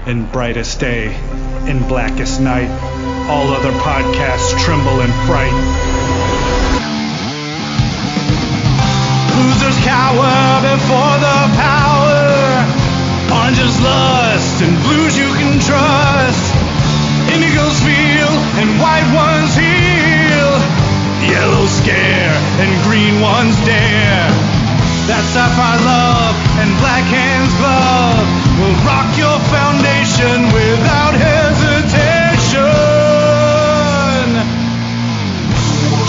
in brightest day, in blackest night. All other podcasts tremble in fright. Losers cower before the power. Oranges lust and blues you can trust. Indigos feel and white ones heal. Yellows scare and green ones dare. That sapphire love and black hands glove will rock your foundation without hesitation.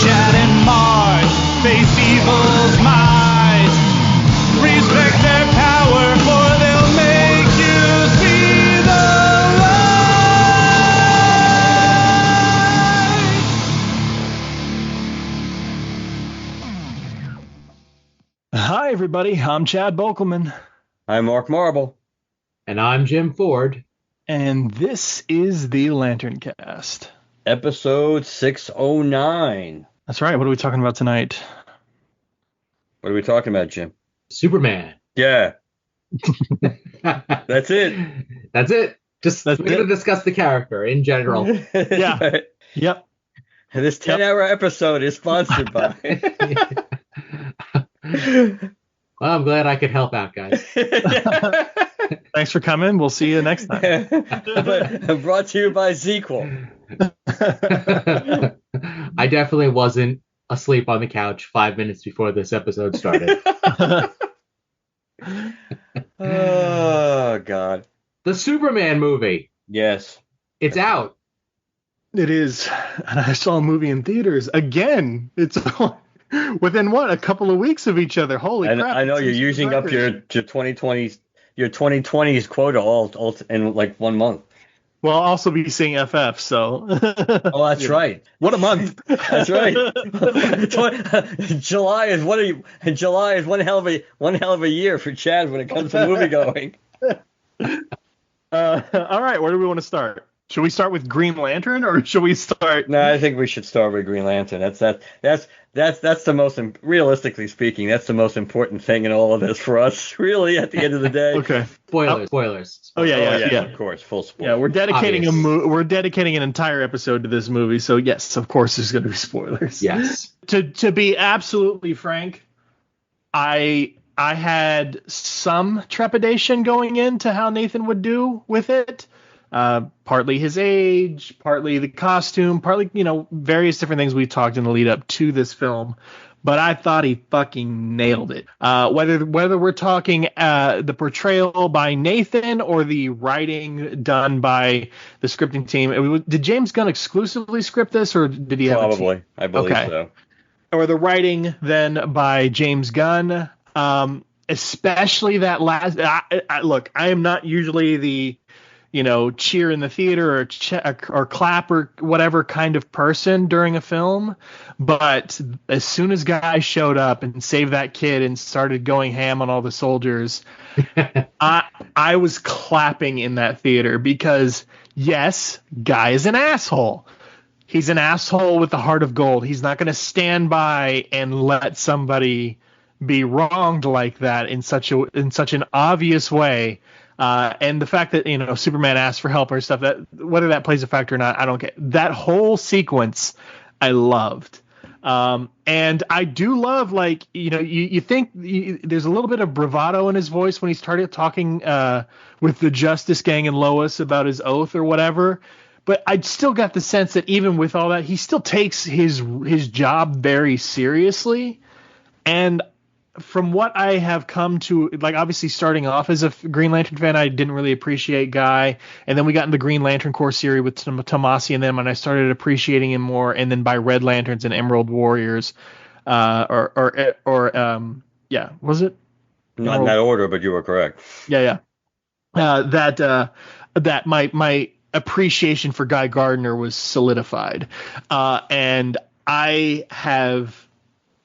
Chad and Mars face evil's might. Respect their power, for they'll make you see the light. Hi, everybody. I'm Chad Bokelman. I'm Mark Marble. And I'm Jim Ford. And this is the LanternCast. Episode 609. That's right. What are we talking about tonight? What are we talking about, Jim? Superman. Yeah. That's it. That's it. We're going to discuss the character in general. Yeah. Right. Yep. And this 10-hour episode is sponsored by... Well, I'm glad I could help out, guys. Thanks for coming. We'll see you next time. But brought to you by Zequel. I definitely wasn't asleep on the couch 5 minutes before this episode started. Oh, God. The Superman movie. Yes. It's out. It is. And I saw a movie in theaters again. It's within a couple of weeks of each other. Holy crap. I know you're using up your 2020's quota all in like 1 month. Well, I'll also be seeing FF, so. Oh, that's right. What a month. That's right. July is one hell of a year for Chad when it comes to movie going. All right, where do we want to start? Should we start with Green Lantern, or should we start? No, I think we should start with Green Lantern. That's the most, realistically speaking, that's the most important thing in all of this for us, really, at the end of the day. Okay. Spoilers. Oh yeah. Of course, full spoilers. Yeah, we're dedicating an entire episode to this movie, so yes, of course, there's going to be spoilers. Yes. To be absolutely frank, I had some trepidation going into how Nathan would do with it. Partly his age, partly the costume, partly, various different things we talked in the lead up to this film. But I thought he fucking nailed it. Whether we're talking the portrayal by Nathan or the writing done by the scripting team. Did James Gunn exclusively script this, or did he have a team? I believe so. Or the writing then by James Gunn, especially that last. Look, I am not usually the cheer in the theater or clap or whatever kind of person during a film. But as soon as Guy showed up and saved that kid and started going ham on all the soldiers, I was clapping in that theater because, yes, Guy is an asshole. He's an asshole with a heart of gold. He's not going to stand by and let somebody be wronged like that in such an obvious way. And the fact that, Superman asked for help or stuff, that whether that plays a factor or not, I don't care. That whole sequence I loved. And I do love, you think there's a little bit of bravado in his voice when he started talking with the Justice Gang and Lois about his oath or whatever. But I still got the sense that even with all that, he still takes his job very seriously. And from what I have come to, obviously starting off as a Green Lantern fan, I didn't really appreciate Guy. And then we got into the Green Lantern Corps series with Tomasi and them, and I started appreciating him more. And then by Red Lanterns and Emerald Warriors, was it? Not in that order, but you were correct. Yeah. That my appreciation for Guy Gardner was solidified. And I have...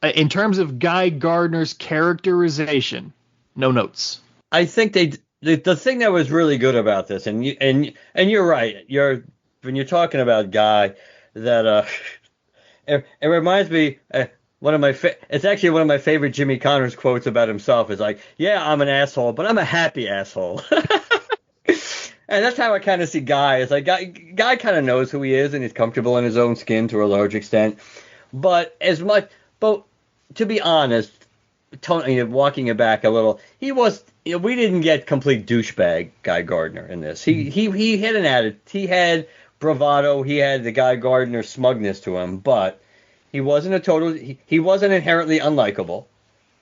In terms of Guy Gardner's characterization, no notes. I think the thing that was really good about this, and you're right. When you're talking about Guy, that it reminds me it's actually one of my favorite Jimmy Connors quotes about himself. Is like, yeah, I'm an asshole, but I'm a happy asshole. And that's how I kind of see Guy. It's like Guy kind of knows who he is, and he's comfortable in his own skin to a large extent. But to be honest, Tony, walking it back a little, he was. We didn't get complete douchebag Guy Gardner in this. He had an attitude. He had bravado. He had the Guy Gardner smugness to him, but he wasn't a total. He wasn't inherently unlikable.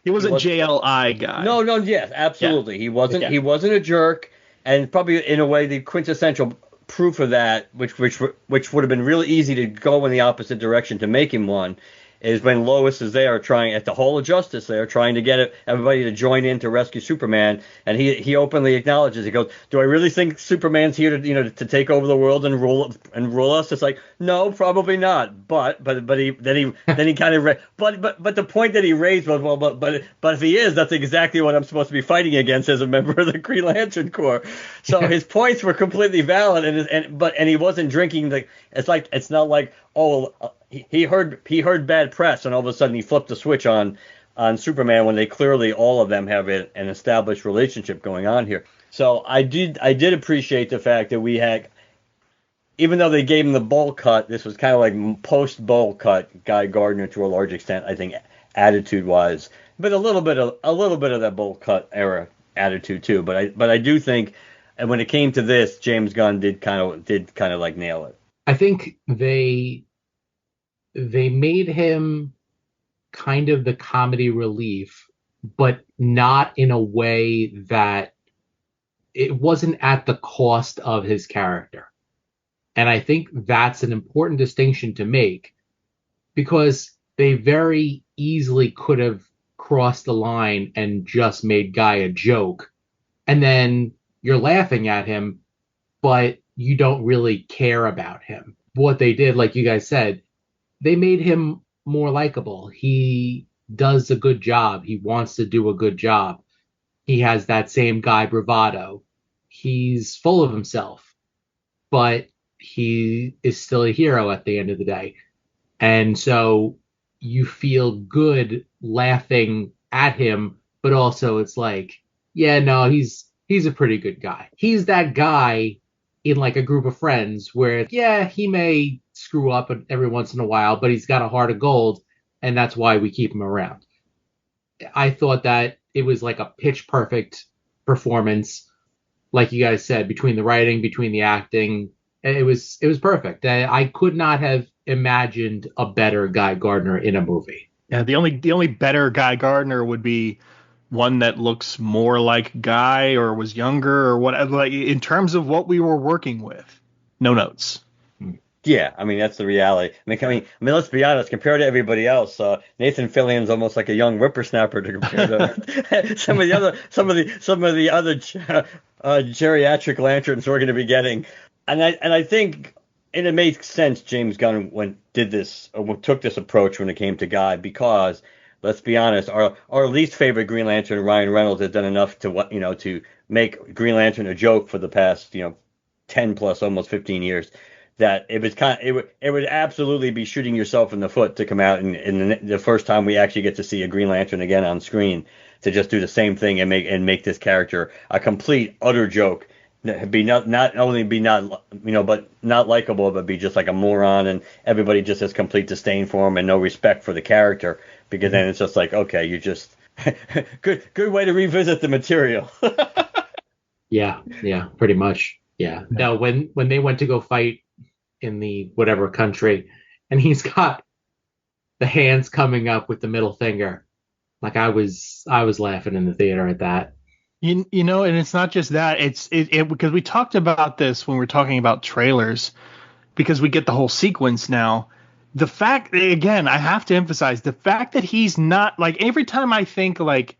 He was a JLI guy. No, yes, absolutely. Yeah. He wasn't a jerk, and probably in a way the quintessential proof of that, which would have been really easy to go in the opposite direction to make him one, is when Lois is there trying at the Hall of Justice, there trying to get everybody to join in to rescue Superman, and he openly acknowledges. He goes, "Do I really think Superman's here to take over the world and rule us?" It's like, no, probably not. But he kind of but the point that he raised was, well, but if he is, that's exactly what I'm supposed to be fighting against as a member of the Green Lantern Corps. So his points were completely valid, and he wasn't drinking the. It's not like, oh. He heard bad press, and all of a sudden he flipped the switch on Superman when they clearly all of them have an established relationship going on here. So I did appreciate the fact that we had, even though they gave him the bowl cut, this was kind of like post bowl cut Guy Gardner to a large extent, I think, attitude wise, but a little bit of that bowl cut era attitude too. But I do think, and when it came to this, James Gunn did kind of like nail it. I think they made him kind of the comedy relief, but not in a way that it wasn't at the cost of his character. And I think that's an important distinction to make, because they very easily could have crossed the line and just made Guy a joke. And then you're laughing at him, but you don't really care about him. What they did, like you guys said, they made him more likable. He does a good job. He wants to do a good job. He has that same Guy bravado. He's full of himself, but he is still a hero at the end of the day. And so you feel good laughing at him, but also it's like, yeah, no, he's a pretty good guy. He's that guy in like a group of friends where, yeah, he may screw up every once in a while, but he's got a heart of gold, and that's why we keep him around. I thought that it was like a pitch perfect performance, like you guys said, between the writing, between the acting. It was perfect. I could not have imagined a better Guy Gardner in a movie. Yeah, the only better Guy Gardner would be one that looks more like Guy or was younger or whatever. Like, in terms of what we were working with, no notes. Yeah, I mean that's the reality. I mean, let's be honest. Compared to everybody else, Nathan Fillion's almost like a young whippersnapper to compare to some of the other geriatric lanterns we're going to be getting. And I think, and it makes sense. James Gunn took this approach when it came to Guy, because let's be honest, our least favorite Green Lantern, Ryan Reynolds, has done enough to make Green Lantern a joke for the past 10 plus almost 15 years. That it would absolutely be shooting yourself in the foot to come out and the first time we actually get to see a Green Lantern again on screen to just do the same thing and make this character a complete utter joke. Be not only be not but not likable, but be just like a moron, and everybody just has complete disdain for him and no respect for the character, because then it's just like, okay, you just good way to revisit the material. Yeah, pretty much. Yeah. No, when they went to go fight in the whatever country, and he's got the hands coming up with the middle finger, like I was laughing in the theater at that. And it's not just that. It's because we talked about this when we were talking about trailers, because we get the whole sequence now. The fact, again, I have to emphasize the fact that he's not, like, every time I think, like,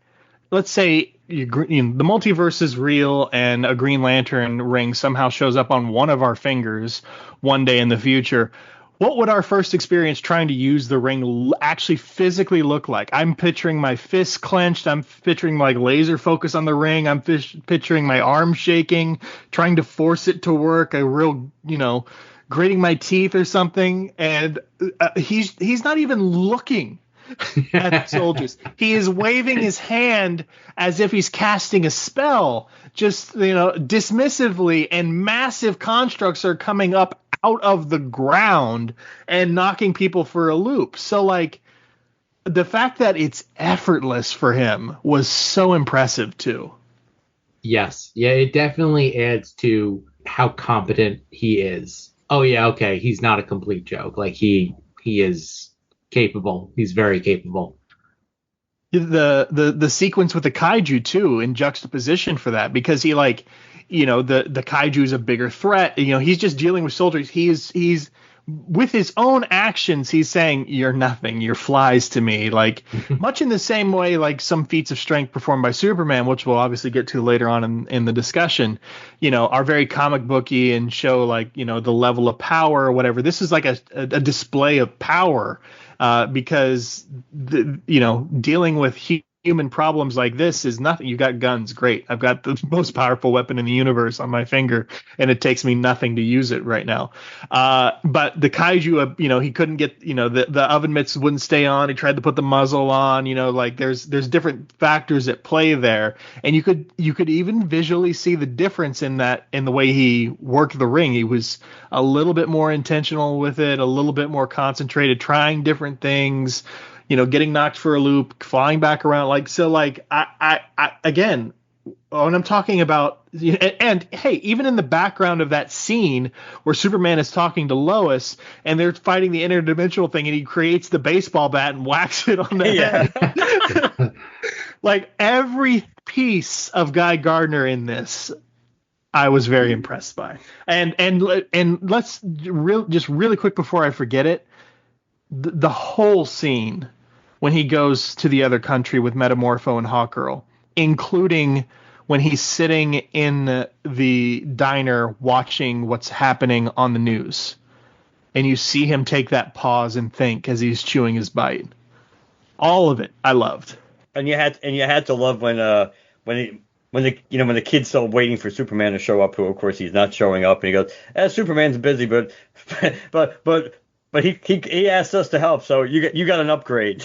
let's say the multiverse is real and a Green Lantern ring somehow shows up on one of our fingers one day in the future, what would our first experience trying to use the ring actually physically look like? I'm picturing my fists clenched. I'm picturing like laser focus on the ring. I'm picturing my arm shaking, trying to force it to work. A real, gritting my teeth or something. And he's not even looking. at soldiers. He is waving his hand as if he's casting a spell, just, dismissively, and massive constructs are coming up out of the ground and knocking people for a loop. So, like, the fact that it's effortless for him was so impressive too. Yes. Yeah, it definitely adds to how competent he is. Oh yeah, okay. He's not a complete joke. Like he is capable. He's very capable. The sequence with the kaiju too, in juxtaposition for that, because he, like, the kaiju is a bigger threat. He's just dealing with soldiers. He's with his own actions, he's saying, "You're nothing. You're flies to me." Like, much in the same way, like some feats of strength performed by Superman, which we'll obviously get to later on in the discussion, are very comic booky and show, like, the level of power or whatever. This is like a display of power, because dealing with human problems like this is nothing. You got guns, great. I've got the most powerful weapon in the universe on my finger, and it takes me nothing to use it right now. But the kaiju, he couldn't get, the oven mitts wouldn't stay on. He tried to put the muzzle on. Like there's different factors at play there, and you could even visually see the difference in the way he worked the ring. He was a little bit more intentional with it, a little bit more concentrated, trying different things. Getting knocked for a loop, flying back around. Like, so, like, I again, when I'm talking about, and hey, even in the background of that scene where Superman is talking to Lois and they're fighting the interdimensional thing, and he creates the baseball bat and whacks it on the head. Like, every piece of Guy Gardner in this, I was very impressed by. And let's just really quick before I forget it, the whole scene when he goes to the other country with Metamorpho and Hawkgirl, including when he's sitting in the diner watching what's happening on the news, and you see him take that pause and think as he's chewing his bite. All of it, I loved. And you had to love when the kid's still waiting for Superman to show up, who of course he's not showing up, and he goes, "Superman's busy, but he asked us to help, so you got an upgrade."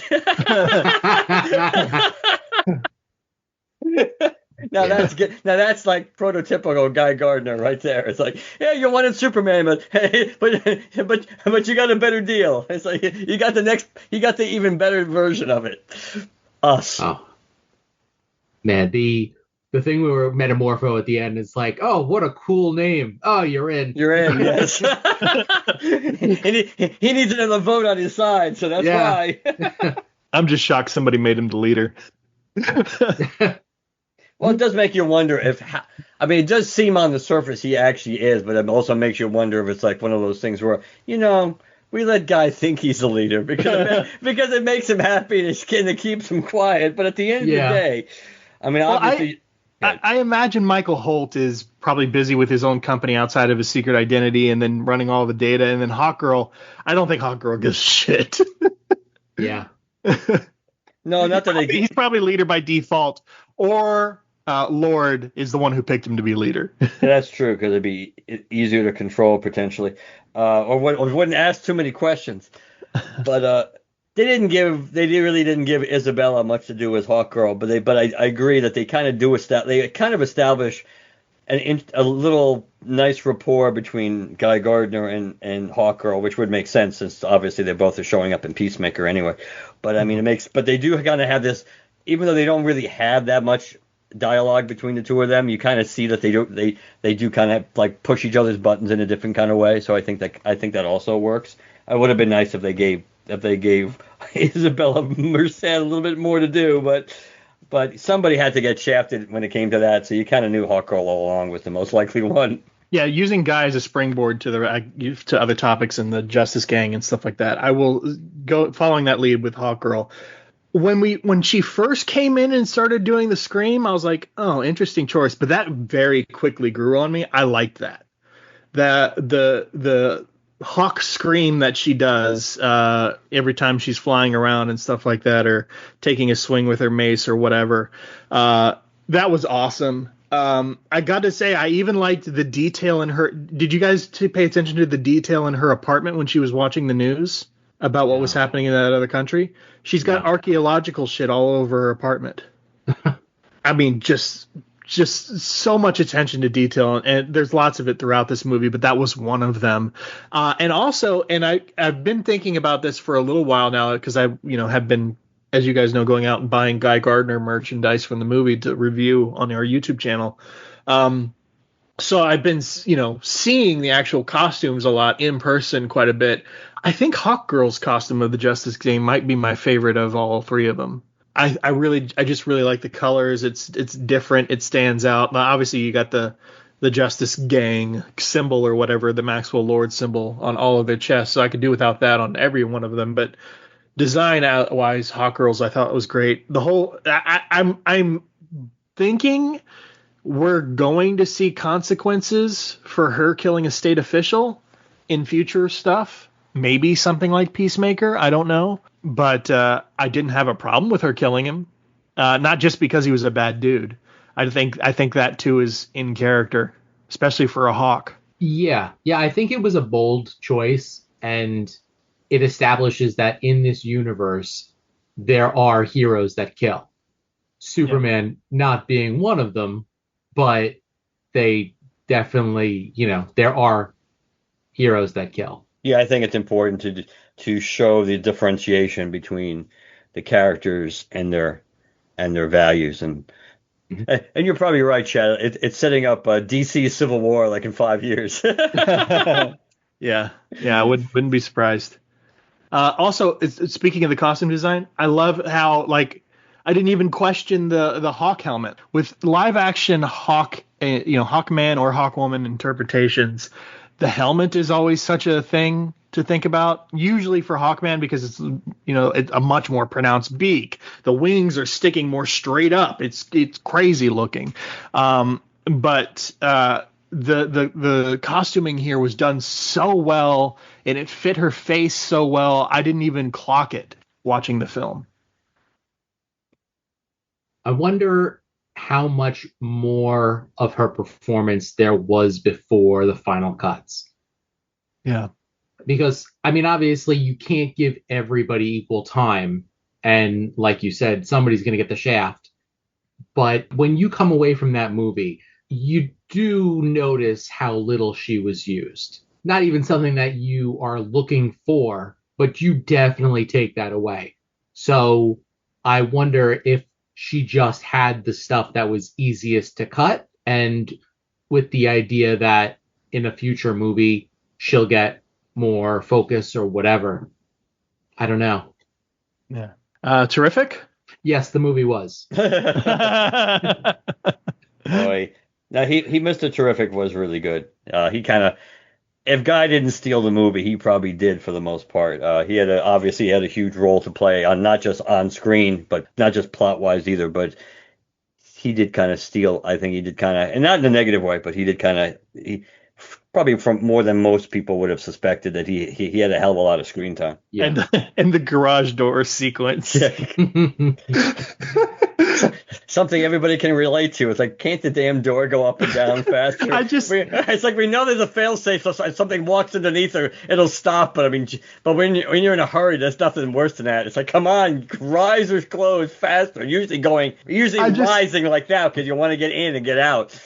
Now that's good. Now that's like prototypical Guy Gardner right there. It's like, yeah, you wanted Superman, but you got a better deal. It's like you got the even better version of it. Us. Oh man, the thing we were Metamorpho at the end is like, oh, what a cool name. Oh, you're in. You're in, yes. And he needs another vote on his side, so that's why. I'm just shocked somebody made him the leader. Well, it does make you wonder it does seem on the surface he actually is, but it also makes you wonder if it's like one of those things where, we let Guy think he's the leader because it makes him happy and it keeps him quiet. But at the end of the day, obviously. I imagine Michael Holt is probably busy with his own company outside of his secret identity and then running all the data. And then Hawkgirl, I don't think Hawkgirl gives a shit. Yeah. No, not that he's probably leader by default, or Lord is the one who picked him to be leader. That's true, because it'd be easier to control potentially, or wouldn't ask too many questions. But they really didn't give Isabella much to do with Hawkgirl, but I agree that they kind of establish a little nice rapport between Guy Gardner and Hawkgirl, which would make sense since obviously they both are showing up in Peacemaker anyway. But but they do kind of have this, even though they don't really have that much dialogue between the two of them, you kind of see that they do kind of like push each other's buttons in a different kind of way. So I think that also works. It would have been nice if they gave Isabella Merced a little bit more to do, but somebody had to get shafted when it came to that, so you kind of knew Hawkgirl all along was the most likely one. Yeah, using Guy as a springboard to other topics in the Justice Gang and stuff like that. I will go following that lead with Hawkgirl. When she first came in and started doing the scream, I was like, oh, interesting choice. But that very quickly grew on me. I liked that. The hawk scream that she does every time she's flying around and stuff like that, or taking a swing with her mace or whatever. That was awesome. I got to say, I even liked the detail in her. Did you guys pay attention to the detail in her apartment when she was watching the news? about what was No. happening in that other country. She's got No. archaeological shit all over her apartment. I mean, just so much attention to detail, and there's lots of it throughout this movie, but that was one of them. And also, I've been thinking about this for a little while now because I have been, as you guys know, going out and buying Guy Gardner merchandise from the movie to review on our YouTube channel. So I've been seeing the actual costumes a lot in person quite a bit. I think Hawkgirl's costume of the Justice Game might be my favorite of all three of them. I just really like the colors. It's different. It stands out. Now, obviously, you got the Justice Gang symbol or whatever, the Maxwell Lord symbol on all of their chests. So I could do without that on every one of them. But design out wise, Hawkgirl's I thought was great. The whole I'm thinking we're going to see consequences for her killing a state official in future stuff. Maybe something like Peacemaker. I don't know. But I didn't have a problem with her killing him. Not just because he was a bad dude. I think that too is in character, especially for a Hawk. Yeah. Yeah, I think it was a bold choice, and it establishes that in this universe there are heroes that kill. Superman not being one of them, but they definitely, there are heroes that kill. Yeah, I think it's important to show the differentiation between the characters and their values, and you're probably right, Chad. It's setting up DC Civil War like in 5 years. Yeah, I wouldn't be surprised. Also, speaking of the costume design, I love how I didn't even question the Hawk helmet with live action Hawk, Hawkman or Hawkwoman interpretations. The helmet is always such a thing to think about, usually for Hawkman, because it's it's a much more pronounced beak. The wings are sticking more straight up. It's crazy looking. But the costuming here was done so well, and it fit her face so well. I didn't even clock it watching the film. I wonder how much more of her performance there was before the final cuts. Yeah. Because, I mean, obviously you can't give everybody equal time. And like you said, somebody's going to get the shaft. But when you come away from that movie, you do notice how little she was used. Not even something that you are looking for, but you definitely take that away. So I wonder if she just had the stuff that was easiest to cut, and with the idea that in a future movie she'll get more focus or whatever. I don't know. Yeah. Terrific. Yes, the movie was. Boy, now he Mr. Terrific was really good. He kind of, if Guy didn't steal the movie, he probably did for the most part. He obviously had a huge role to play on, not just on screen, but not just plot wise either. But he did kind of steal. I think he did kind of, and not in a negative way, but he did kind of, probably from more than most people would have suspected, that he had a hell of a lot of screen time. Yeah. And the garage door sequence. Yeah. Something everybody can relate to. It's like, can't the damn door go up and down faster? It's like we know there's a failsafe, so if something walks underneath her, it'll stop. But I mean, when you're in a hurry, there's nothing worse than that. It's like, come on, risers close faster. Usually rising like that because you want to get in and get out.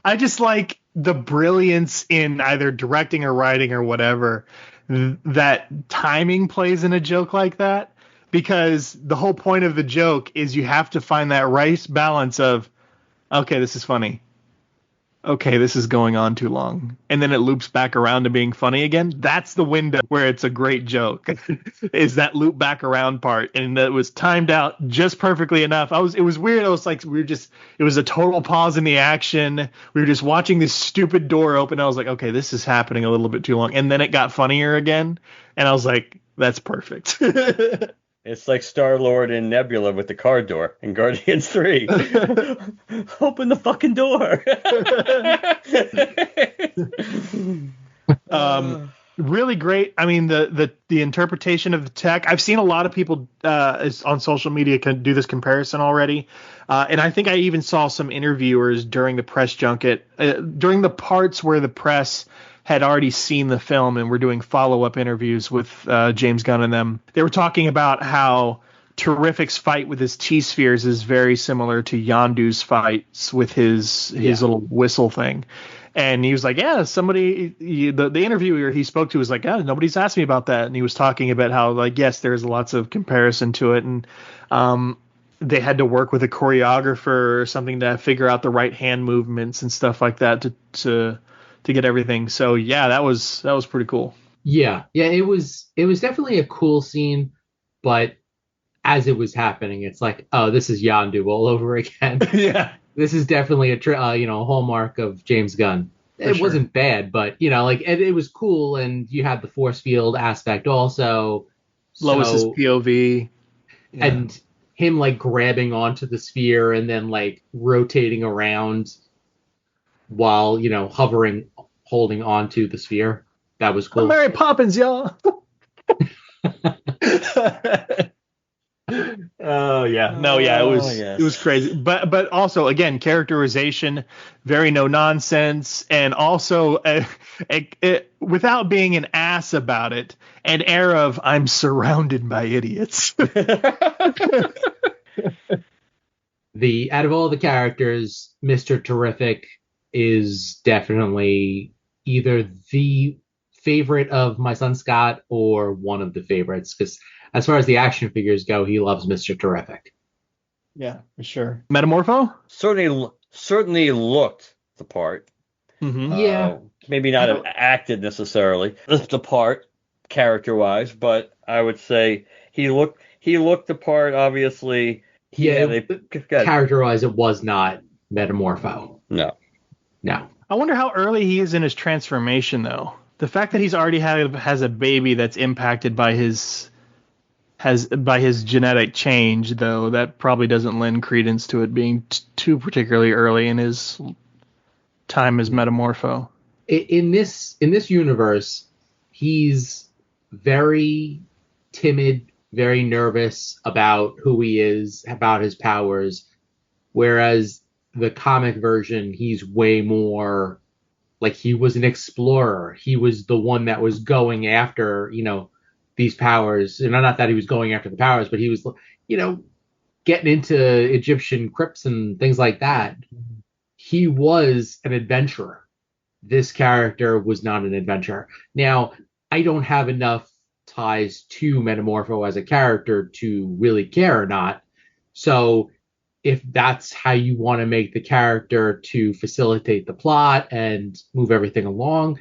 I just like the brilliance in either directing or writing or whatever that timing plays in a joke like that. Because the whole point of the joke is you have to find that right balance of, okay, this is funny. Okay, this is going on too long. And then it loops back around to being funny again. That's the window where it's a great joke, is that loop back around part. And it was timed out just perfectly enough. It was weird. I was like, it was a total pause in the action. We were just watching this stupid door open. I was like, okay, this is happening a little bit too long. And then it got funnier again. And I was like, that's perfect. It's like Star-Lord and Nebula with the car door in Guardians 3. Open the fucking door. Really great. I mean, the interpretation of the tech. I've seen a lot of people on social media can do this comparison already. And I think I even saw some interviewers during the press junket, during the parts where the press had already seen the film and were doing follow-up interviews with James Gunn and them. They were talking about how Terrific's fight with his T-spheres is very similar to Yondu's fights with his little whistle thing. And he was like, yeah, the interviewer he spoke to was like, yeah, nobody's asked me about that. And he was talking about how, like, yes, there's lots of comparison to it. And they had to work with a choreographer or something to figure out the right hand movements and stuff like that to get everything. So, yeah, that was pretty cool. Yeah, it was definitely a cool scene, but as it was happening, it's like, oh, this is Yondu all over again. Yeah. This is definitely a hallmark of James Gunn. It wasn't bad, but it was cool, and you had the force field aspect also. Lois's POV. Yeah. And him like grabbing onto the sphere and then like rotating around while, hovering, holding onto the sphere. That was cool. I'm Mary Poppins, y'all. Oh yeah, no, yeah, it was crazy, but also again characterization, very no nonsense, and also without being an ass about it, an air of I'm surrounded by idiots. Out of all the characters, Mr. Terrific is definitely either the favorite of my son Scott or one of the favorites, because as far as the action figures go, he loves Mr. Terrific. Yeah, for sure. Metamorpho? Certainly looked the part. Mm-hmm. Yeah. Maybe not acted necessarily the part character-wise, but I would say he looked the part, obviously. Character-wise, it was not Metamorpho. No. I wonder how early he is in his transformation, though. The fact that he's already has a baby that's impacted by his genetic change, though, that probably doesn't lend credence to it being too particularly early in his time as Metamorpho. In this universe, he's very timid, very nervous about who he is, about his powers, whereas the comic version, he's way more like he was an explorer. He was the one that was going after, these powers. And not that he was going after the powers, but he was, getting into Egyptian crypts and things like that. He was an adventurer. This character was not an adventurer. Now, I don't have enough ties to Metamorpho as a character to really care or not. So if that's how you want to make the character to facilitate the plot and move everything along,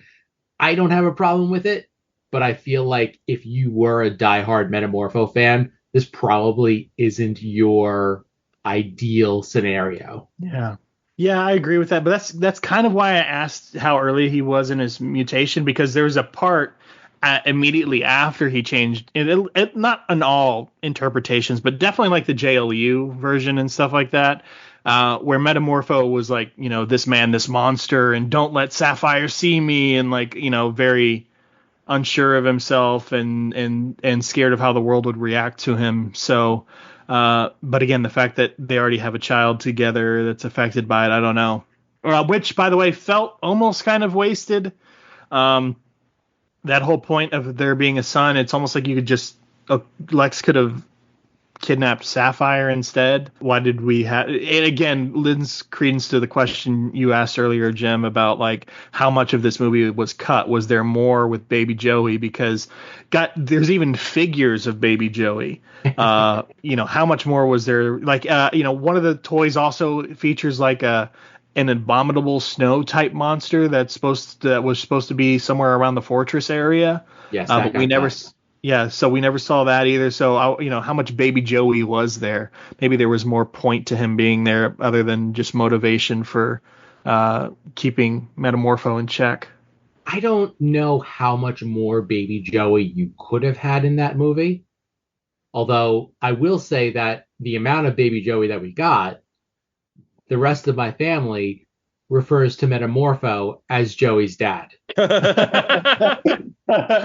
I don't have a problem with it. But I feel like if you were a diehard Metamorpho fan, this probably isn't your ideal scenario. Yeah, I agree with that. But that's kind of why I asked how early he was in his mutation, because there was a part immediately after he changed. Not in all interpretations, but definitely like the JLU version and stuff like that, where Metamorpho was like, this man, this monster, and don't let Sapphire see me, and like, very unsure of himself and scared of how the world would react to him. So, but again, the fact that they already have a child together that's affected by it, I don't know. Which, by the way, felt almost kind of wasted. That whole point of there being a son, it's almost like you could just Lex could have kidnapped Sapphire instead. Why did we have it? Again, lends credence to the question you asked earlier, Jim, about like how much of this movie was cut. Was there more with Baby Joey? Because there's even figures of Baby Joey. How much more was there? Like, one of the toys also features like an abominable snow type monster that was supposed to be somewhere around the fortress area. Yes, but we never. Yeah, so we never saw that either. So, how much Baby Joey was there? Maybe there was more point to him being there other than just motivation for keeping Metamorpho in check. I don't know how much more Baby Joey you could have had in that movie. Although I will say that the amount of Baby Joey that we got, the rest of my family refers to Metamorpho as Joey's dad.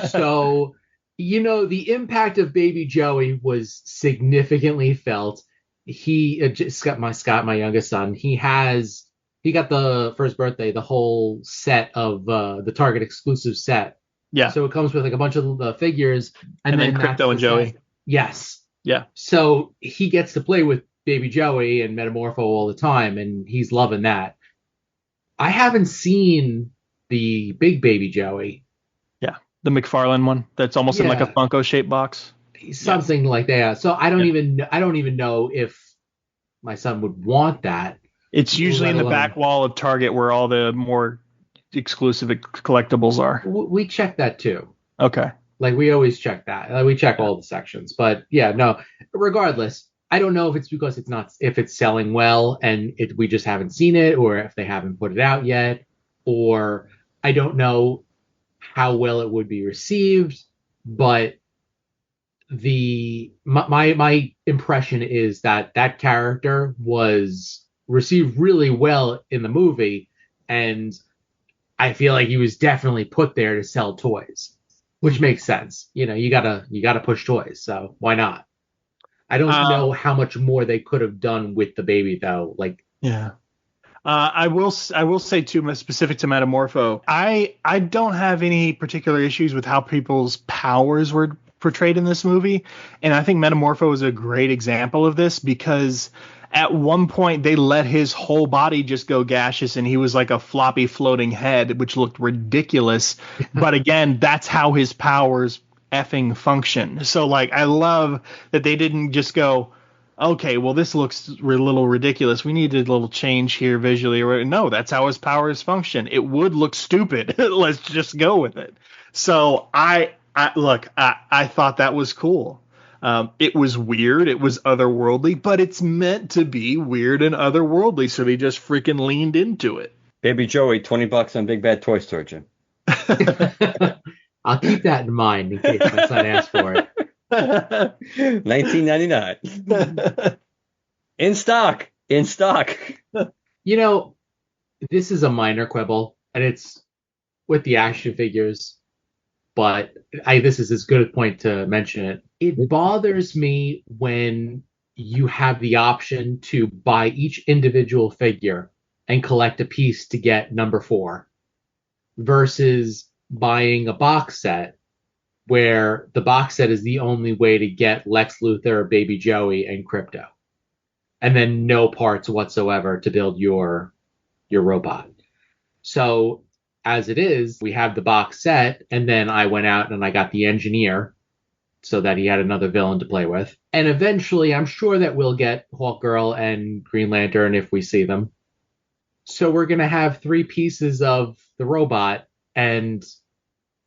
So... the impact of Baby Joey was significantly felt. Scott, my youngest son, he has he got the first birthday, the whole set of the Target exclusive set. Yeah. So it comes with like a bunch of the figures, And then that's Crypto and the set. Joey. Yes. Yeah. So he gets to play with Baby Joey and Metamorpho all the time, and he's loving that. I haven't seen the big Baby Joey. Yeah. The McFarlane one that's almost in like a Yeah, Funko shaped box. something like that. So I don't Yeah. even know if my son would want that, It's usually let in the alone back wall of Target where all the more exclusive collectibles are. we check that too. Okay. Like we always check that. Like, we check all the sections. But yeah, no. Regardless, I don't know if it's because it's not if it's selling well and we just haven't seen it, or if they haven't put it out yet, or I don't know how well it would be received. But my impression is that that character was received really well in the movie, and I feel like he was definitely put there to sell toys, which makes sense. You gotta push toys, so why not? I don't know how much more they could have done with the baby though. Like, Yeah. I will say too, specific to Metamorpho, I don't have any particular issues with how people's powers were portrayed in this movie, and I think Metamorpho is a great example of this because at one point they let his whole body just go gaseous and he was like a floppy floating head, which looked ridiculous. But again, that's how his powers effing function. So like, I love that they didn't just go, okay, well, this looks a little ridiculous. We need a little change here visually. Or no, that's how his powers function. It would look stupid. Let's just go with it. So I thought that was cool. It was weird. It was otherworldly, but it's meant to be weird and otherworldly. So they just freaking leaned into it. Baby Joey, $20 on Big Bad Toy Store, Jim. I'll keep that in mind in case my son asks for it. $19.99. In stock. This is a minor quibble, and it's with the action figures, but this is as good a point to mention it. It bothers me when you have the option to buy each individual figure and collect a piece to get number 4 versus buying a box set where the box set is the only way to get Lex Luthor, Baby Joey, and Crypto, and then no parts whatsoever to build your robot. So as it is, we have the box set, and then I went out and I got the engineer so that he had another villain to play with. And eventually, I'm sure that we'll get Hawkgirl and Green Lantern if we see them. So we're going to have 3 pieces of the robot, and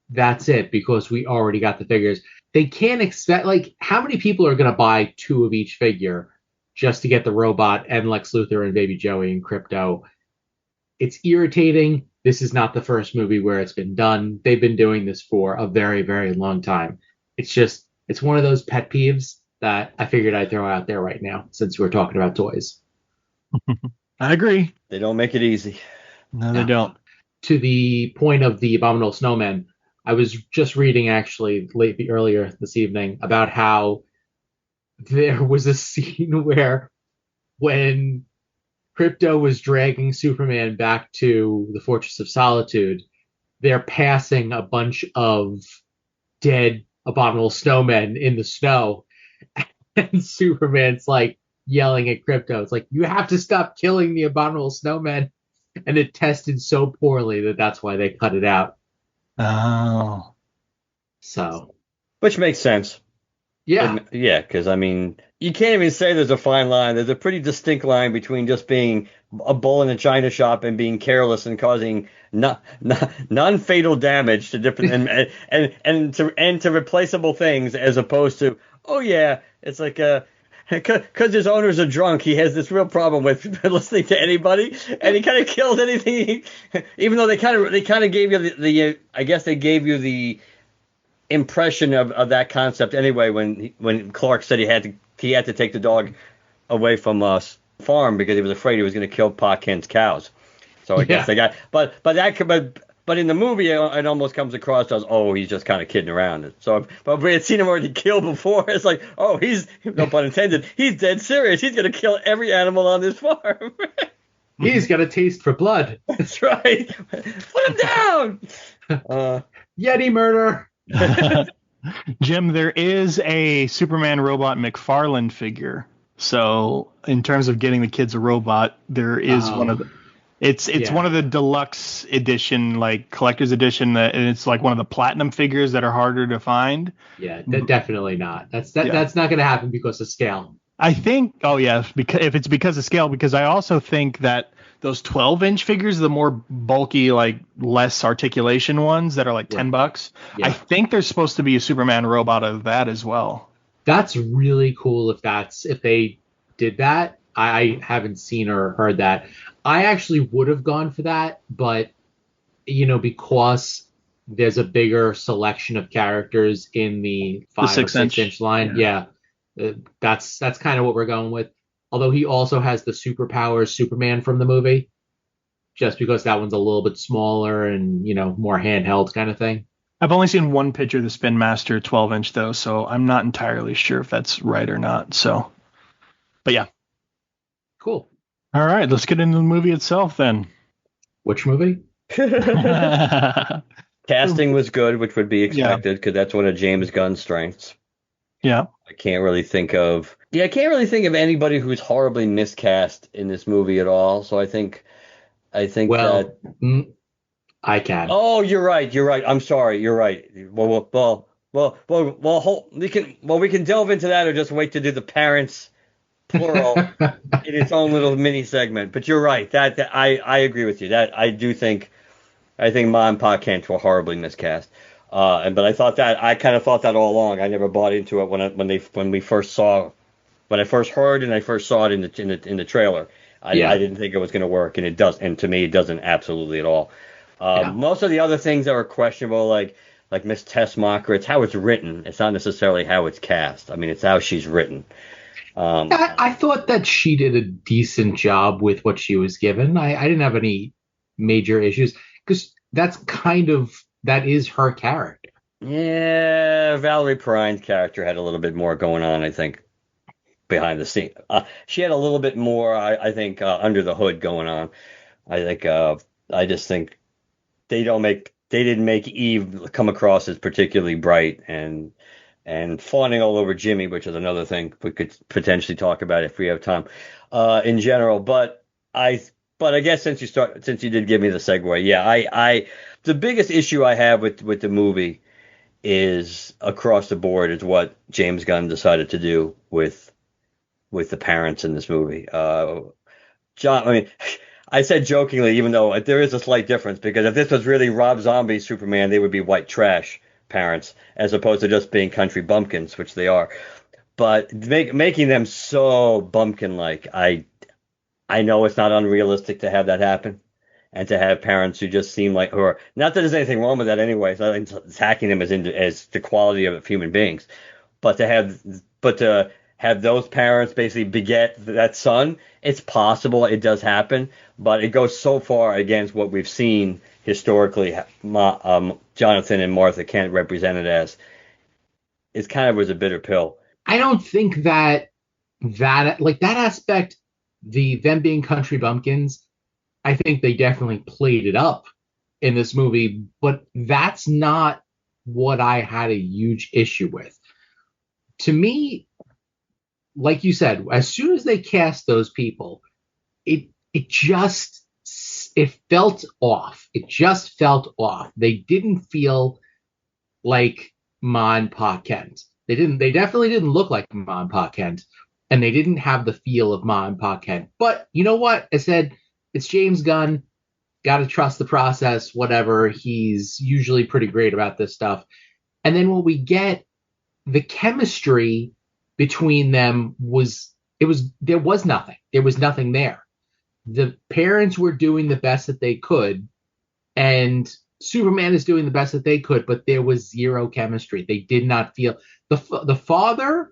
that's it because we already got the figures. They can't expect, like, how many people are going to buy 2 of each figure just to get the robot and Lex Luthor and Baby Joey and Crypto? It's irritating. This is not the first movie where it's been done. They've been doing this for a very, very long time. It's one of those pet peeves that I figured I'd throw out there right now since we're talking about toys. I agree. They don't make it easy. No, they don't. To the point of the Abominable Snowman, I was just reading actually earlier this evening about how there was a scene where when Crypto was dragging Superman back to the Fortress of Solitude, they're passing a bunch of dead Abominable Snowmen in the snow, and Superman's like yelling at Crypto. It's like, you have to stop killing the Abominable Snowmen. And it tested so poorly that that's why they cut it out. Oh. So. Which makes sense. Yeah. Yeah, because, I mean, you can't even say there's a fine line. There's a pretty distinct line between just being a bull in a china shop and being careless and causing non-fatal damage to different and to replaceable things, as opposed to, oh yeah, it's like because his owners are drunk, he has this real problem with listening to anybody, and he kind of kills anything. Even though they kind of gave you the I guess they gave you the impression of that concept anyway when Clark said he had to take the dog away from us farm because he was afraid he was going to kill Pa Kent's cows. So I guess they got but in the movie it almost comes across as, oh, he's just kind of kidding around. So but we had seen him already kill before. It's like, oh, he's, no pun intended, he's dead serious. He's going to kill every animal on this farm. He's got a taste for blood. That's right. Put him down. Yeti murder. Jim, there is a Superman robot McFarlane figure. So in terms of getting the kids a robot, there is one of the. It's one of the deluxe edition, like collector's edition, and it's like one of the platinum figures that are harder to find. Yeah, definitely not. That's not going to happen because of scale. I think. Oh yeah, because of scale. Because I also think that those 12-inch figures, the more bulky, like less articulation ones that are like $10. Yeah. I think there's supposed to be a Superman robot of that as well. That's really cool if they did that. I haven't seen or heard that. I actually would have gone for that, but because there's a bigger selection of characters in the 5 or 6-inch line. Yeah. That's kind of what we're going with. Although he also has the superpowers Superman from the movie, just because that one's a little bit smaller and, more handheld kind of thing. I've only seen one picture of the Spin Master 12-inch, though, so I'm not entirely sure if that's right or not. So, but yeah. Cool. All right, let's get into the movie itself then. Which movie? Casting was good, which would be expected because that's one of James Gunn's strengths. Yeah. I can't really think of anybody who's horribly miscast in this movie at all. So I think I can. Oh, you're right. I'm sorry. You're right. Well, we can delve into that or just wait to do the parents plural in its own little mini segment. But you're right. That I agree with you. That I think Ma and Pa Kent were horribly miscast. But I kind of thought that all along. I never bought into it when I first heard and I first saw it in the trailer. I didn't think it was going to work, and it does. And to me, it doesn't absolutely at all. Most of the other things that were questionable, like Miss Tessmacher, it's how it's written. It's not necessarily how it's cast. I mean, it's how she's written. I thought that she did a decent job with what she was given. I didn't have any major issues because that is her character. Yeah, Valerie Perine's character had a little bit more going on, I think, behind the scene. She had a little bit more, I think, under the hood going on. I just think they didn't make Eve come across as particularly bright and fawning all over Jimmy, which is another thing we could potentially talk about if we have time, in general. But I guess since you did give me the segue, the biggest issue I have with the movie is across the board is what James Gunn decided to do with the parents in this movie. John, I mean, I said jokingly, even though there is a slight difference, because if this was really Rob Zombie's Superman, they would be white trash parents as opposed to just being country bumpkins, which they are. But making them so bumpkin-like, I know it's not unrealistic to have that happen. And to have parents who just seem like, or not that there's anything wrong with that anyway, it's not like attacking them as the quality of human beings, but to have those parents basically beget that son, it's possible, it does happen, but it goes so far against what we've seen historically. Jonathan and Martha Kent represented as, it kind of was a bitter pill. I don't think that like that aspect, them being country bumpkins, I think they definitely played it up in this movie, but that's not what I had a huge issue with. To me, like you said, as soon as they cast those people, it felt off. It just felt off. They didn't feel like Ma and Pa Kent. They definitely didn't look like Ma and Pa Kent, and they didn't have the feel of Ma and Pa Kent. But you know what? I said, it's James Gunn. Got to trust the process, whatever. He's usually pretty great about this stuff. And then when we get the chemistry between them there was nothing. There was nothing there. The parents were doing the best that they could, and Superman is doing the best that they could, but there was zero chemistry. They did not feel the father.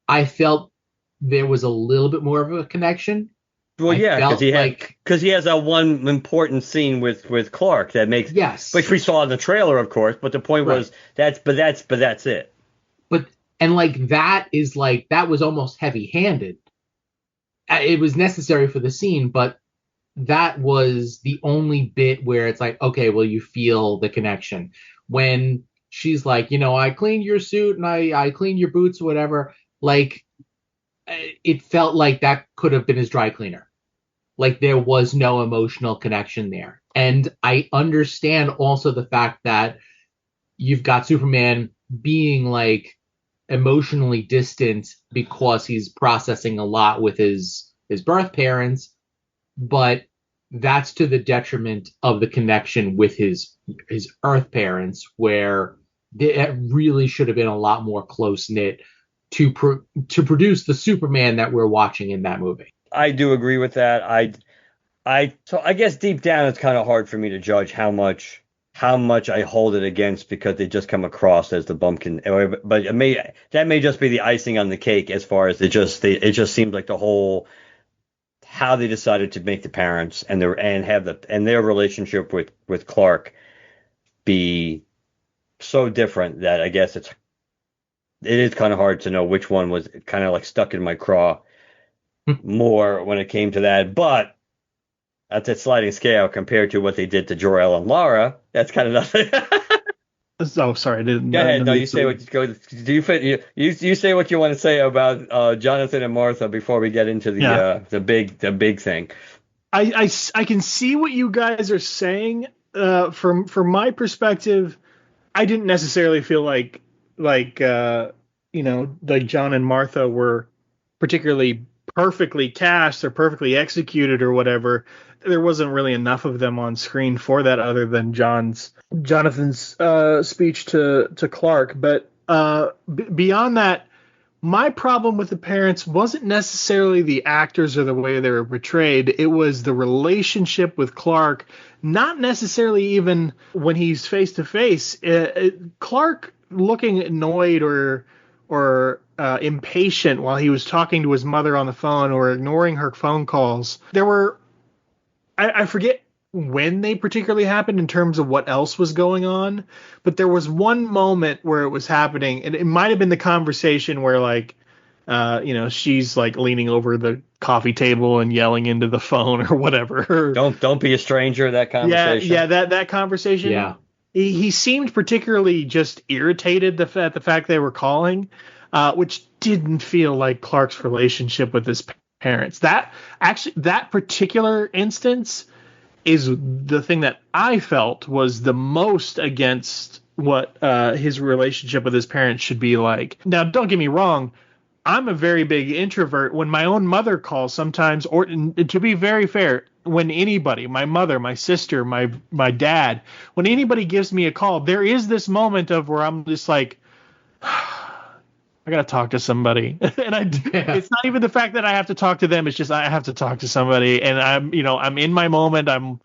I felt there was a little bit more of a connection. Well, yeah, because he has that one important scene with Clark that makes, which we saw in the trailer, of course. But the point was that's it. And like that was almost heavy-handed. It was necessary for the scene, but that was the only bit where it's like, okay, well, you feel the connection. When she's like, I cleaned your suit and I cleaned your boots, whatever, like, it felt like that could have been his dry cleaner. Like, there was no emotional connection there. And I understand also the fact that you've got Superman being like emotionally distant because he's processing a lot with his birth parents, but that's to the detriment of the connection with his Earth parents, where it really should have been a lot more close knit to produce the Superman that we're watching in that movie. I do agree with that. So I guess deep down it's kind of hard for me to judge how much I hold it against because they just come across as the bumpkin. But that may just be the icing on the cake as far as it just seems like the whole how they decided to make the parents and their relationship with Clark be so different that I guess it is kind of hard to know which one was kind of like stuck in my craw more when it came to that. But that's a sliding scale compared to what they did to Jor-El and Lara. That's kind of nothing. Oh, sorry, I didn't. Go ahead. No, you say what. Go. Do you fit? You say what you want to say about Jonathan and Martha before we get into the big thing. I can see what you guys are saying. From my perspective, I didn't necessarily feel like like John and Martha were particularly perfectly cast or perfectly executed or whatever. There wasn't really enough of them on screen for that, other than Jonathan's speech to Clark. But beyond that, my problem with the parents wasn't necessarily the actors or the way they were portrayed. It was the relationship with Clark, not necessarily even when he's face to face. Clark looking annoyed or impatient while he was talking to his mother on the phone or ignoring her phone calls. There were, I forget when they particularly happened in terms of what else was going on, but there was one moment where it was happening, and it might have been the conversation where like she's like leaning over the coffee table and yelling into the phone or whatever. Don't be a stranger. That conversation. Yeah, that conversation. Yeah. He seemed particularly just irritated the fact they were calling, which didn't feel like Clark's relationship with his parents. That particular instance is the thing that I felt was the most against what his relationship with his parents should be like. Now, don't get me wrong. I'm a very big introvert. When my own mother calls sometimes, or to be very fair, when anybody, my mother, my sister, my dad, when anybody gives me a call, there is this moment of where I'm just like, I gotta talk to somebody, and it's not even the fact that I have to talk to them. It's just I have to talk to somebody, and I'm in my moment. I'm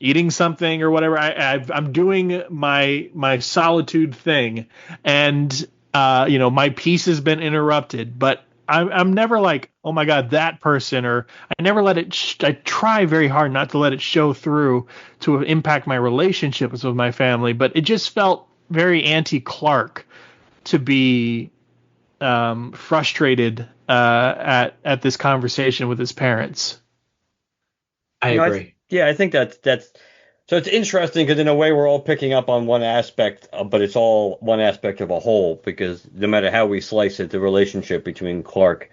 eating something or whatever. I'm doing my solitude thing, and my peace has been interrupted. But I'm never like, oh my God, that person, or I never let it. I try very hard not to let it show through to impact my relationships with my family. But it just felt very anti-Clark to be frustrated at this conversation with his parents. I agree. I think that's so it's interesting because in a way we're all picking up on one aspect, but it's all one aspect of a whole, because no matter how we slice it, the relationship between Clark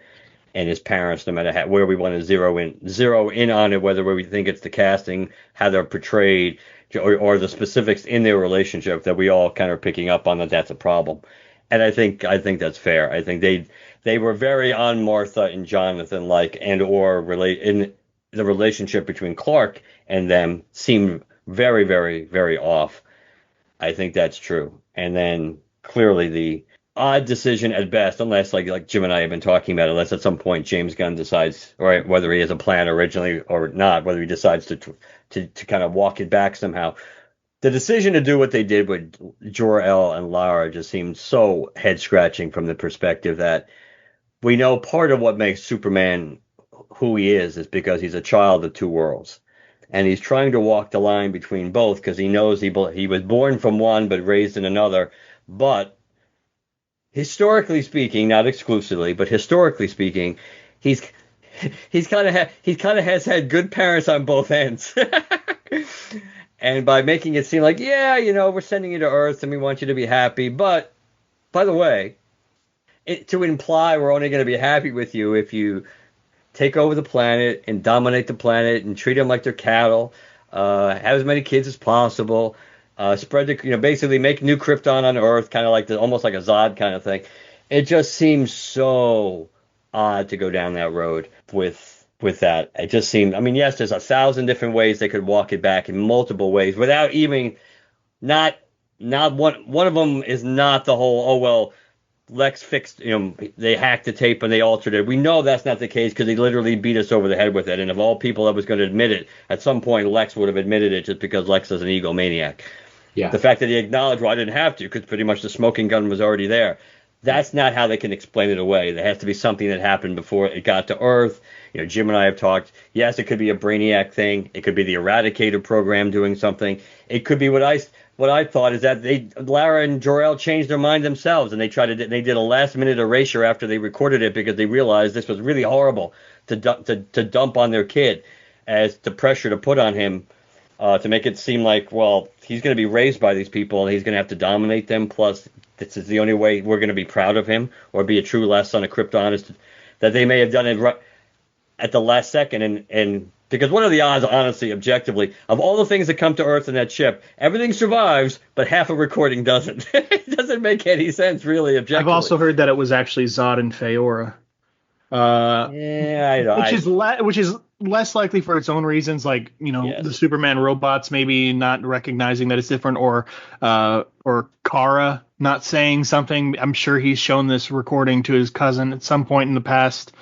and his parents, no matter where we want to zero in on it, whether we think it's the casting, how they're portrayed, or the specifics in their relationship, that we all kind of picking up on that's a problem. And I think that's fair. I think they were very on Martha and Jonathan, relate in the relationship between Clark and them seemed very, very, very off. I think that's true. And then clearly the odd decision at best, unless like Jim and I have been talking about, unless at some point James Gunn decides, right, whether he has a plan originally or not, whether he decides to kind of walk it back somehow. The decision to do what they did with Jor-El and Lara just seemed so head scratching from the perspective that we know part of what makes Superman who he is because he's a child of two worlds. And he's trying to walk the line between both because he knows he was born from one but raised in another. But historically speaking, not exclusively, but historically speaking, he kind of has had good parents on both ends. And by making it seem like, yeah, we're sending you to Earth and we want you to be happy, but by the way, to imply we're only going to be happy with you if you take over the planet and dominate the planet and treat them like they're cattle, have as many kids as possible, spread the, basically make new Krypton on Earth, kind of like almost like a Zod kind of thing. It just seems so odd to go down that road with that. It just seemed, I mean, yes, there's 1,000 different ways they could walk it back in multiple ways without even not one of them is not the whole, oh well, Lex fixed, they hacked the tape and they altered it. We know that's not the case because they literally beat us over the head with it. And of all people that was going to admit it, at some point Lex would have admitted it just because Lex is an egomaniac. Yeah. The fact that he acknowledged, well, I didn't have to because pretty much the smoking gun was already there. That's not how they can explain it away. There has to be something that happened before it got to Earth. Jim and I have talked. Yes, it could be a Brainiac thing. It could be the Eradicator program doing something. It could be what I thought is that Lara and Jor-El changed their mind themselves, and they did a last minute erasure after they recorded it because they realized this was really horrible to dump on their kid as the pressure to put on him to make it seem like, well, he's going to be raised by these people and he's going to have to dominate them. Plus, this is the only way we're going to be proud of him or be a true last son of Krypton is that they may have done it at the last second and because what are the odds, honestly, objectively, of all the things that come to Earth in that ship, everything survives, but half a recording doesn't. It doesn't make any sense, really, objectively. I've also heard that it was actually Zod and Feora. Yeah, I know. Which is less likely for its own reasons, like Yes. the Superman robots maybe not recognizing that it's different, or Kara not saying something. I'm sure he's shown this recording to his cousin at some point in the past,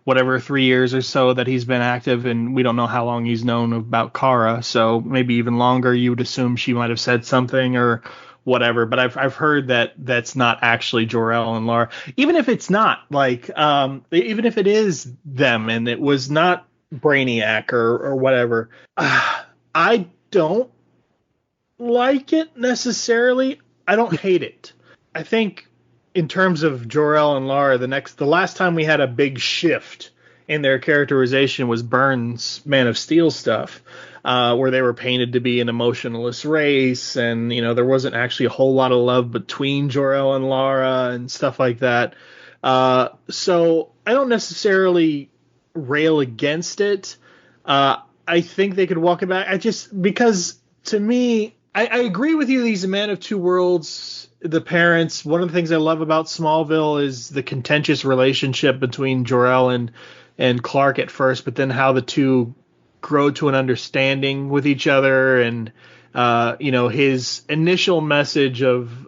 whatever, 3 years or so that he's been active, and we don't know how long he's known about Kara, so maybe even longer. You would assume she might have said something or whatever, but I've heard that that's not actually Jor-El and Lara. Even if it's not, even if it is them and it was not Brainiac or whatever, I don't like it necessarily. I don't hate it. I think in terms of Jor-El and Lara, the last time we had a big shift in their characterization was Byrne's Man of Steel stuff, where they were painted to be an emotionless race, and there wasn't actually a whole lot of love between Jor-El and Lara and stuff like that. So I don't necessarily rail against it. I think they could walk it back. Because to me, I agree with you. These Man of Two Worlds. The parents, one of the things I love about Smallville is the contentious relationship between Jor-El and Clark at first, but then how the two grow to an understanding with each other, and his initial message of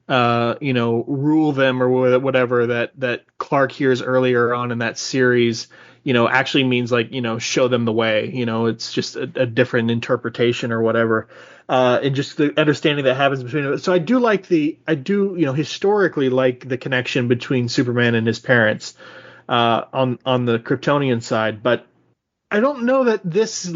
rule them or whatever that Clark hears earlier on in that series, actually means show them the way. It's just a different interpretation or whatever. And just the understanding that happens between them. So I do historically like the connection between Superman and his parents on the Kryptonian side, but I don't know that this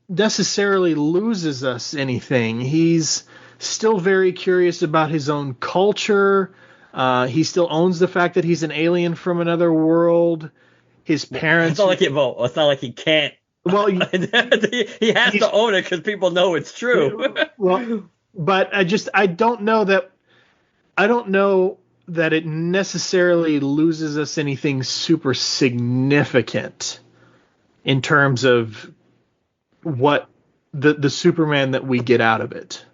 necessarily loses us anything. He's still very curious about his own culture. He still owns the fact that he's an alien from another world. His parents. It's not like he can't. Well, he has to own it because people know it's true. Well, but I don't know that it necessarily loses us anything super significant in terms of what the Superman that we get out of it.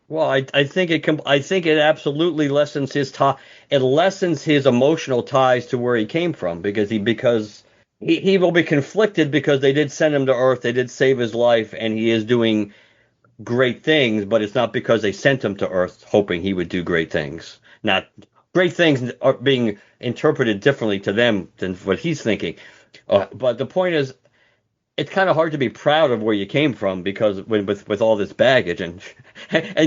Well, I think it absolutely lessens his emotional ties to where he came from because he will be conflicted because they did send him to Earth, they did save his life, and he is doing great things, but it's not because they sent him to Earth hoping he would do great things. Not great things are being interpreted differently to them than what he's thinking. But the point is, it's kind of hard to be proud of where you came from because with all this baggage and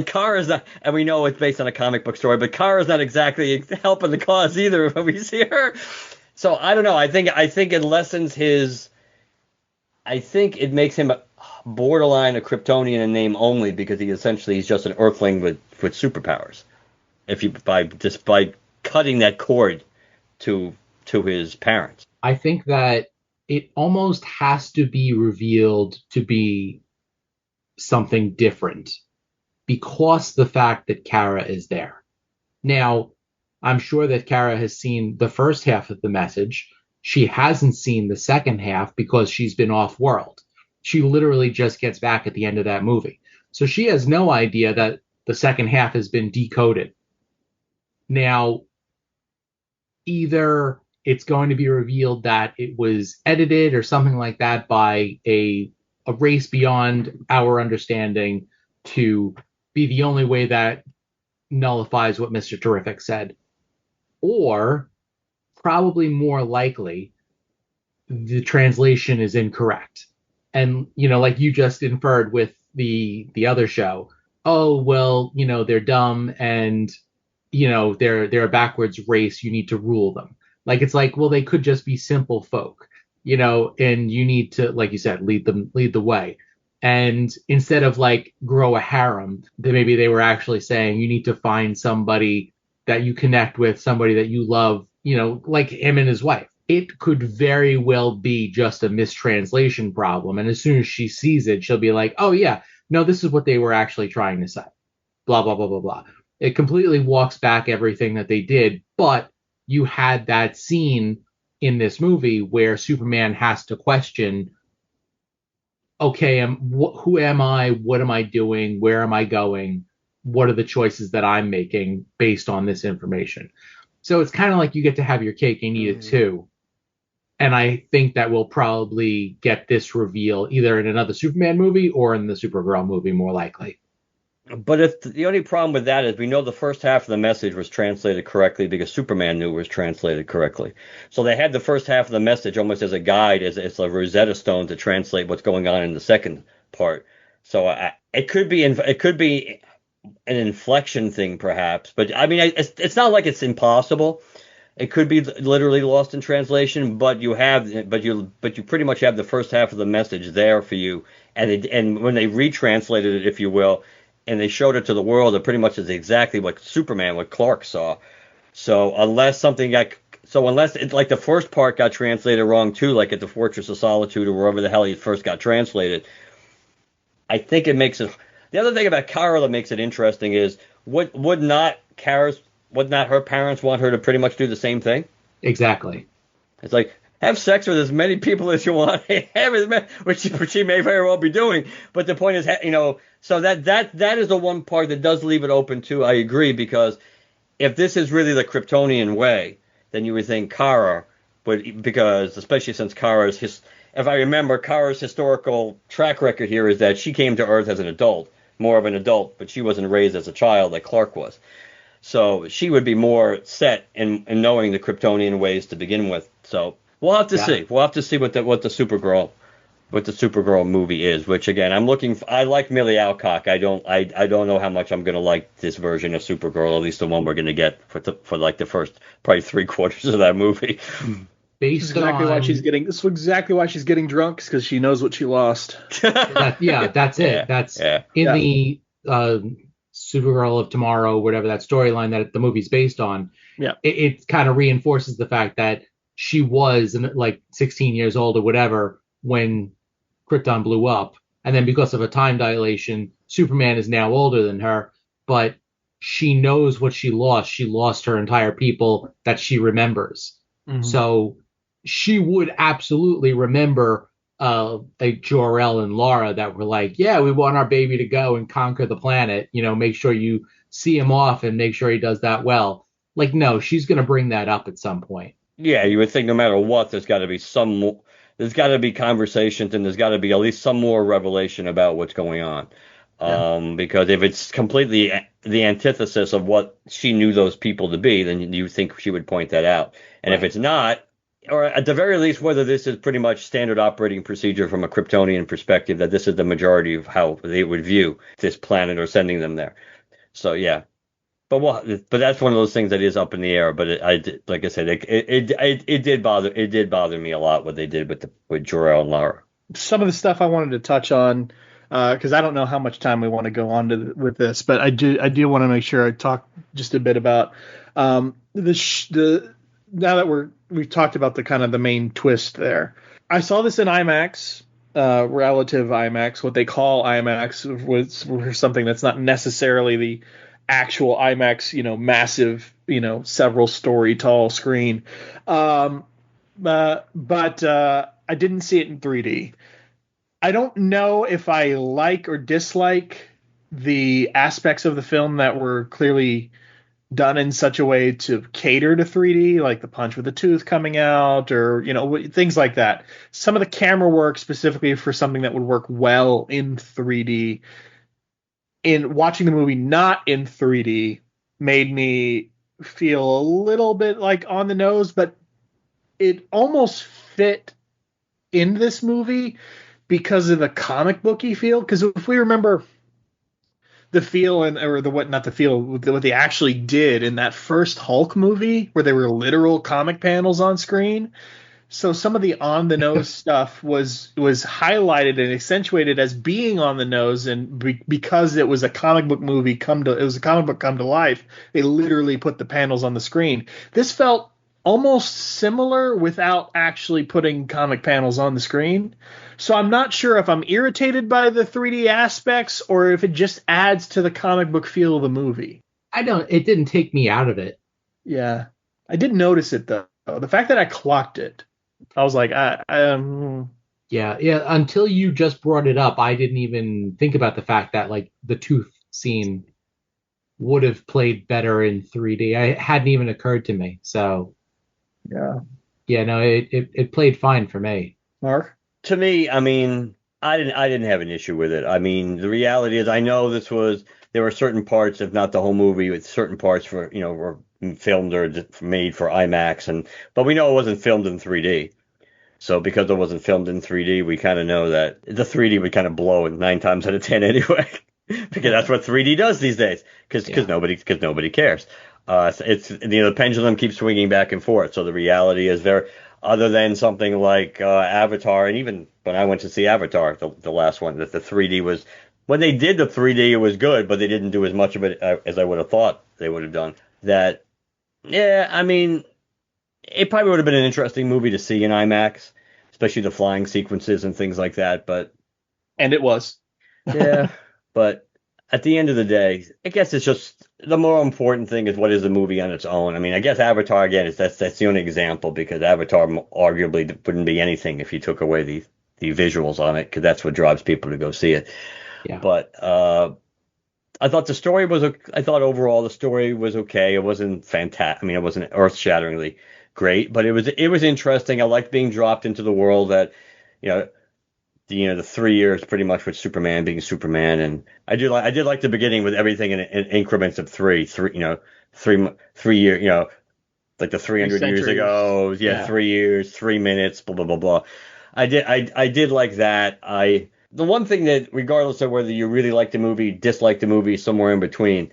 Kara's not, and we know it's based on a comic book story, but Kara's not exactly helping the cause either when we see her. So I don't know. I think it lessens his. I think it makes him borderline a Kryptonian in name only because he's just an Earthling with superpowers. By cutting that cord to his parents. I think that it almost has to be revealed to be something different because the fact that Kara is there. Now, I'm sure that Kara has seen the first half of the message. She hasn't seen the second half because she's been off world. She literally just gets back at the end of that movie. So she has no idea that the second half has been decoded. Now, either it's going to be revealed that it was edited or something like that by a race beyond our understanding to be the only way that nullifies what Mr. Terrific said. Or probably more likely the translation is incorrect. And like you just inferred with the other show, oh well, they're dumb and they're a backwards race, you need to rule them. Like it's like, well, they could just be simple folk, and you need to, like you said, lead the way. And instead of like grow a harem, then maybe they were actually saying you need to find somebody that you connect with, somebody that you love, like him and his wife. It could very well be just a mistranslation problem. And as soon as she sees it, she'll be like, oh yeah, no, this is what they were actually trying to say. Blah, blah, blah, blah, blah. It completely walks back everything that they did, but you had that scene in this movie where Superman has to question, okay, who am I? What am I doing? Where am I going? What are the choices that I'm making based on this information? So it's kind of like you get to have your cake and eat it too. And I think that we'll probably get this reveal either in another Superman movie or in the Supergirl movie, more likely. But if the only problem with that is we know the first half of the message was translated correctly because Superman knew it was translated correctly. So they had the first half of the message almost as a guide, as a Rosetta Stone to translate what's going on in the second part. So it could be an inflection thing perhaps, but I mean it's not like it's impossible. It could be literally lost in translation, but you pretty much have the first half of the message there for you, and when they retranslated it, if you will, and they showed it to the world, it pretty much is exactly what Clark saw. So unless it's like the first part got translated wrong too, like at the Fortress of Solitude or wherever the hell he first got translated, I think it makes it. The other thing about Kara that makes it interesting is would not her parents want her to pretty much do the same thing? Exactly. It's like, have sex with as many people as you want, which she may very well be doing. But the point is, so that is the one part that does leave it open too. I agree, because if this is really the Kryptonian way, then you would think Kara would, because especially since if I remember, Kara's historical track record here is that she came to Earth as an adult, more of an adult, but she wasn't raised as a child like Clark was. So she would be more set in knowing the Kryptonian ways to begin with. So we'll have to see. We'll have to see what the Supergirl movie is. Which again, I like Millie Alcock. I don't know how much I'm gonna like this version of Supergirl. At least the one we're gonna get for like the first probably 3/4 of that movie. This is exactly why she's getting drunk, because she knows what she lost. That's it. The Supergirl of Tomorrow, whatever that storyline that the movie's based on. Yeah, it kind of reinforces the fact that she was like 16 years old or whatever when Krypton blew up, and then because of a time dilation, Superman is now older than her, but she knows what she lost. She lost her entire people that she remembers. Mm-hmm. So she would absolutely remember like Jor-El and Lara that were like, yeah, we want our baby to go and conquer the planet. Make sure you see him off and make sure he does that well. Like, no, she's going to bring that up at some point. Yeah, you would think no matter what, there's got to be conversations, and there's got to be at least some more revelation about what's going on. Yeah. Because if it's completely the antithesis of what she knew those people to be, then you think she would point that out. And if it's not, or at the very least, whether this is pretty much standard operating procedure from a Kryptonian perspective, that this is the majority of how they would view this planet or sending them there. So yeah, but that's one of those things that is up in the air. But like I said, it did bother me a lot what they did with Jor-El and Lara. Some of the stuff I wanted to touch on, because I don't know how much time we want to go on with this, but I do want to make sure I talk just a bit about the now that we've talked about the kind of the main twist there, I saw this in IMAX, relative IMAX, what they call IMAX, was something that's not necessarily the actual IMAX, massive, several story tall screen. But I didn't see it in 3D. I don't know if I like or dislike the aspects of the film that were clearly done in such a way to cater to 3D, like the punch with the tooth coming out, or things like that. Some of the camera work specifically for something that would work well in 3D. In watching the movie not in 3D made me feel a little bit like on the nose, but it almost fit in this movie because of the comic booky feel. Because if we remember the feel or the what, not the feel, what they actually did in that first Hulk movie where there were literal comic panels on screen. So some of the on the nose stuff was highlighted and accentuated as being on the nose, and because it was a comic book movie come to life, they literally put the panels on the screen. This felt almost similar without actually putting comic panels on the screen. So I'm not sure if I'm irritated by the 3D aspects or if it just adds to the comic book feel of the movie. It didn't take me out of it. Yeah. I did notice it though. The fact that I clocked it, I was like, Yeah. Until you just brought it up, I didn't even think about the fact that like the tooth scene would have played better in 3D. It hadn't even occurred to me. So yeah, no, it played fine for me. Mark? To me, I mean, I didn't have an issue with it. I mean, the reality is, I know there were certain parts, if not the whole movie, with certain parts were filmed or made for IMAX, but we know it wasn't filmed in 3D. So because it wasn't filmed in 3D, we kind of know that the 3D would kind of blow it 9 times out of 10 anyway, because that's what 3D does these days. Because nobody cares. So it's the pendulum keeps swinging back and forth. So the reality is other than something like Avatar, and even when I went to see Avatar, the last one, that the 3D was, when they did the 3D, it was good, but they didn't do as much of it as I would have thought they would have done. I mean, it probably would have been an interesting movie to see in IMAX, especially the flying sequences and things like that. And it was. Yeah, but at the end of the day, I guess it's just the more important thing is what is the movie on its own. I mean, I guess Avatar again that's the only example, because Avatar arguably wouldn't be anything if you took away the visuals on it, because that's what drives people to go see it. Yeah. But I thought overall the story was okay. It wasn't fantastic. I mean, it wasn't earth-shatteringly great, but it was interesting. I liked being dropped into the world that, the 3 years pretty much with Superman being Superman, and I did like the beginning with everything in increments of three years, like the 300 years ago, 3 years, 3 minutes, blah blah blah blah. I did like that. The one thing that, regardless of whether you really like the movie, dislike the movie, somewhere in between,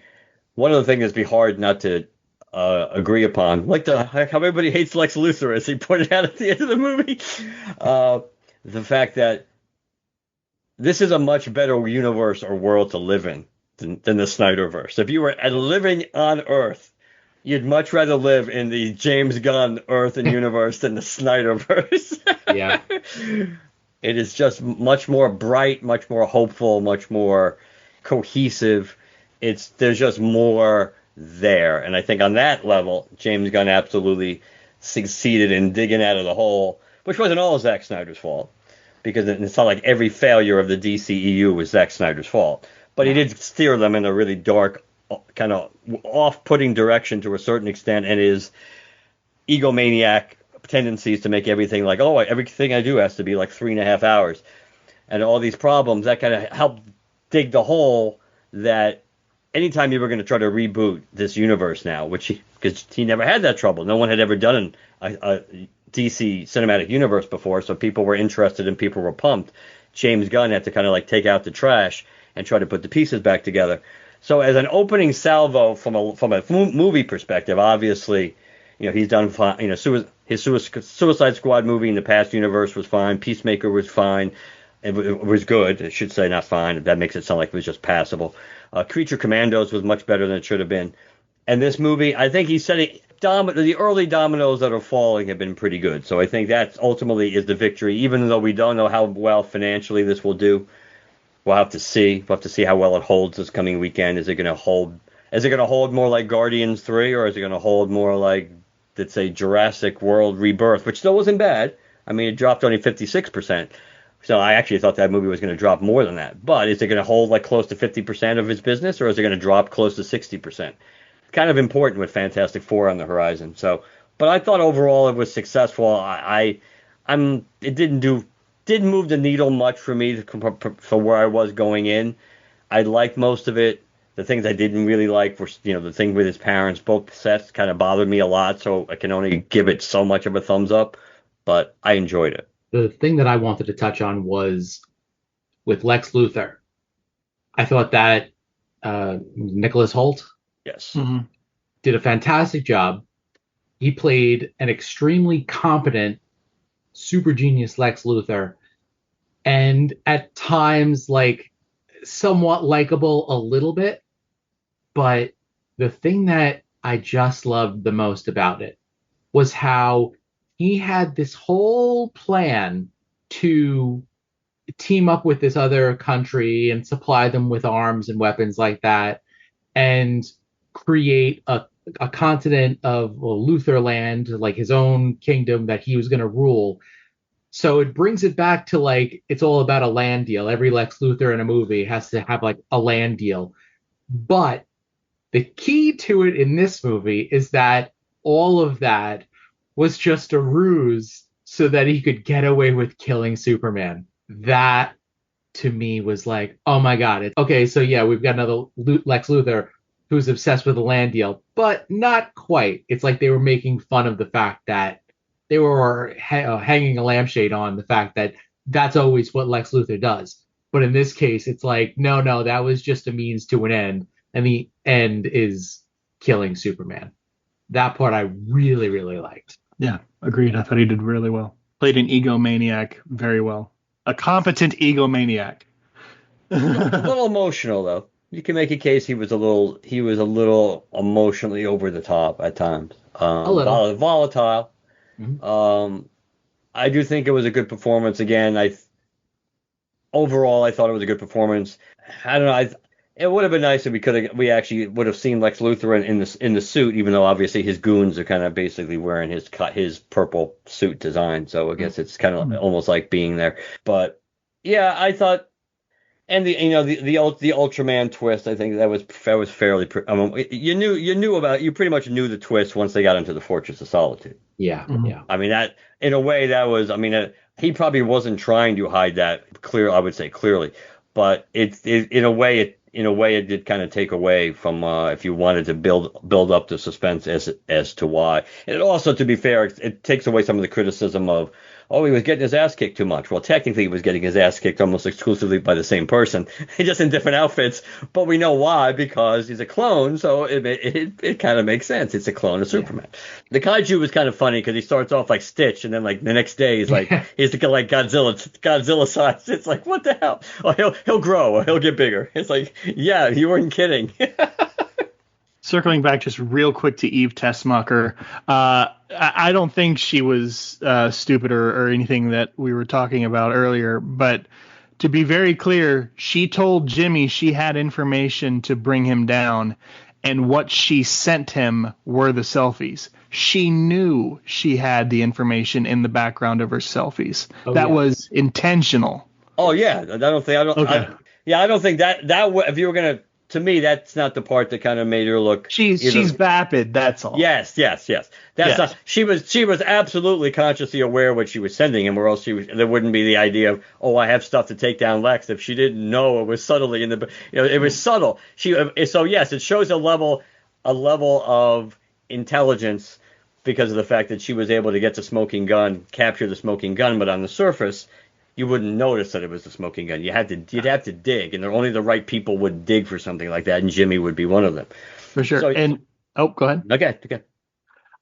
one of the things that'd be hard not to agree upon, like how everybody hates Lex Luthor, as he pointed out at the end of the movie, the fact that this is a much better universe or world to live in than the Snyderverse. If you were living on Earth, you'd much rather live in the James Gunn Earth and universe than the Snyderverse. Yeah. It is just much more bright, much more hopeful, much more cohesive. There's just more there. And I think on that level, James Gunn absolutely succeeded in digging out of the hole, which wasn't all Zack Snyder's fault, because it's not like every failure of the DCEU was Zack Snyder's fault. But he did steer them in a really dark, kind of off-putting direction to a certain extent, and his egomaniac tendencies to make everything like, everything I do has to be like 3.5 hours. And all these problems, that kind of helped dig the hole that anytime you were going to try to reboot this universe now, because he never had that trouble. No one had ever done a DC cinematic universe before, so people were interested and people were pumped. James Gunn had to kind of like take out the trash and try to put the pieces back together. So as an opening salvo from a movie perspective, obviously, he's done fine. His Suicide Squad movie in the past universe was fine. Peacemaker was fine. It was good. I should say not fine. That makes it sound like it was just passable. Creature Commandos was much better than it should have been. And this movie, I think he's setting, the early dominoes that are falling have been pretty good. So I think that ultimately is the victory, even though we don't know how well financially this will do. We'll have to see. We'll have to see how well it holds this coming weekend. Is it going to hold? Is it going to hold more like Guardians 3, or is it going to hold more like, let's say, Jurassic World Rebirth, which still wasn't bad. I mean, it dropped only 56%. So I actually thought that movie was going to drop more than that. But is it going to hold like close to 50% of its business, or is it going to drop close to 60%? Kind of important with Fantastic Four on the horizon. So, but I thought overall it was successful. It didn't move the needle much for me for where I was going in. I liked most of it. The things I didn't really like were, the thing with his parents. Both sets kind of bothered me a lot, so I can only give it so much of a thumbs up. But I enjoyed it. The thing that I wanted to touch on was with Lex Luthor. I thought that Nicholas Hoult Yes. Mm-hmm. did a fantastic job. He played an extremely competent, super genius Lex Luthor, and at times, like, somewhat likable a little bit. But the thing that I just loved the most about it was how he had this whole plan to team up with this other country and supply them with arms and weapons like that, and create a continent of Luthor land, like his own kingdom that he was going to rule. So it brings it back to, like, it's all about a land deal. Every Lex Luthor in a movie has to have like a land deal. But the key to it in this movie is that all of that was just a ruse so that he could get away with killing Superman. That, to me, was like, oh my God. Okay, so yeah, we've got another Lex Luthor who's obsessed with a land deal, but not quite. It's like they were making fun of the fact that they were hanging a lampshade on the fact that that's always what Lex Luthor does. But in this case, it's like, no, that was just a means to an end. And the end is killing Superman. That part I really, really liked. Yeah, agreed. I thought he did really well. Played an egomaniac very well. A competent egomaniac. A little emotional, though. You can make a case he was a little emotionally over the top at times. A little. Volatile. Mm-hmm. I do think it was a good performance. Again, overall I thought it was a good performance. I don't know. It would have been nice if we actually would have seen Lex Luthor in the suit, even though obviously his goons are kind of basically wearing his purple suit design. So I guess it's kind of almost like being there. But yeah, I thought, and the Ultraman twist, I think that was fairly. You pretty much knew the twist once they got into the Fortress of Solitude. Yeah, yeah. I mean, that in a way that was. I mean, he probably wasn't trying to hide that I would say clearly, but in a way it did kind of take away from if you wanted to build up the suspense as to why. And it also, to be fair, it takes away some of the criticism of, oh, he was getting his ass kicked too much. Well, technically, he was getting his ass kicked almost exclusively by the same person, just in different outfits. But we know why, because he's a clone, so it kind of makes sense. It's a clone of Superman. Yeah. The kaiju was kind of funny because he starts off like Stitch, and then like the next day he's like like Godzilla size. It's like, what the hell? Oh, he'll grow, or he'll get bigger. It's like, yeah, you weren't kidding. Circling back just real quick to Eve Tessmacher, I don't think she was stupid or anything that we were talking about earlier, but to be very clear, she told Jimmy she had information to bring him down, and what she sent him were the selfies. She knew she had the information in the background of her selfies. That was intentional. Oh yeah, I don't think that if you were gonna. To me, that's not the part that kind of made her look. She's vapid. That's all. Yes. Not. She was absolutely consciously aware of what she was sending him, or else there wouldn't be the idea of, oh, I have stuff to take down Lex. If she didn't know, it was subtly it was subtle. So yes, it shows a level of intelligence because of the fact that she was able to get the smoking gun, capture the smoking gun, but on the surface, you wouldn't notice that it was the smoking gun. You'd have to dig, and only the right people would dig for something like that, and Jimmy would be one of them. For sure. Go ahead. Okay.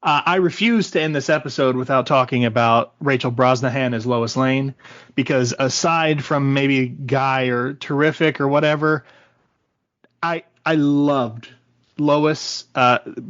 I refuse to end this episode without talking about Rachel Brosnahan as Lois Lane, because aside from maybe Guy or Terrific or whatever, I loved Lois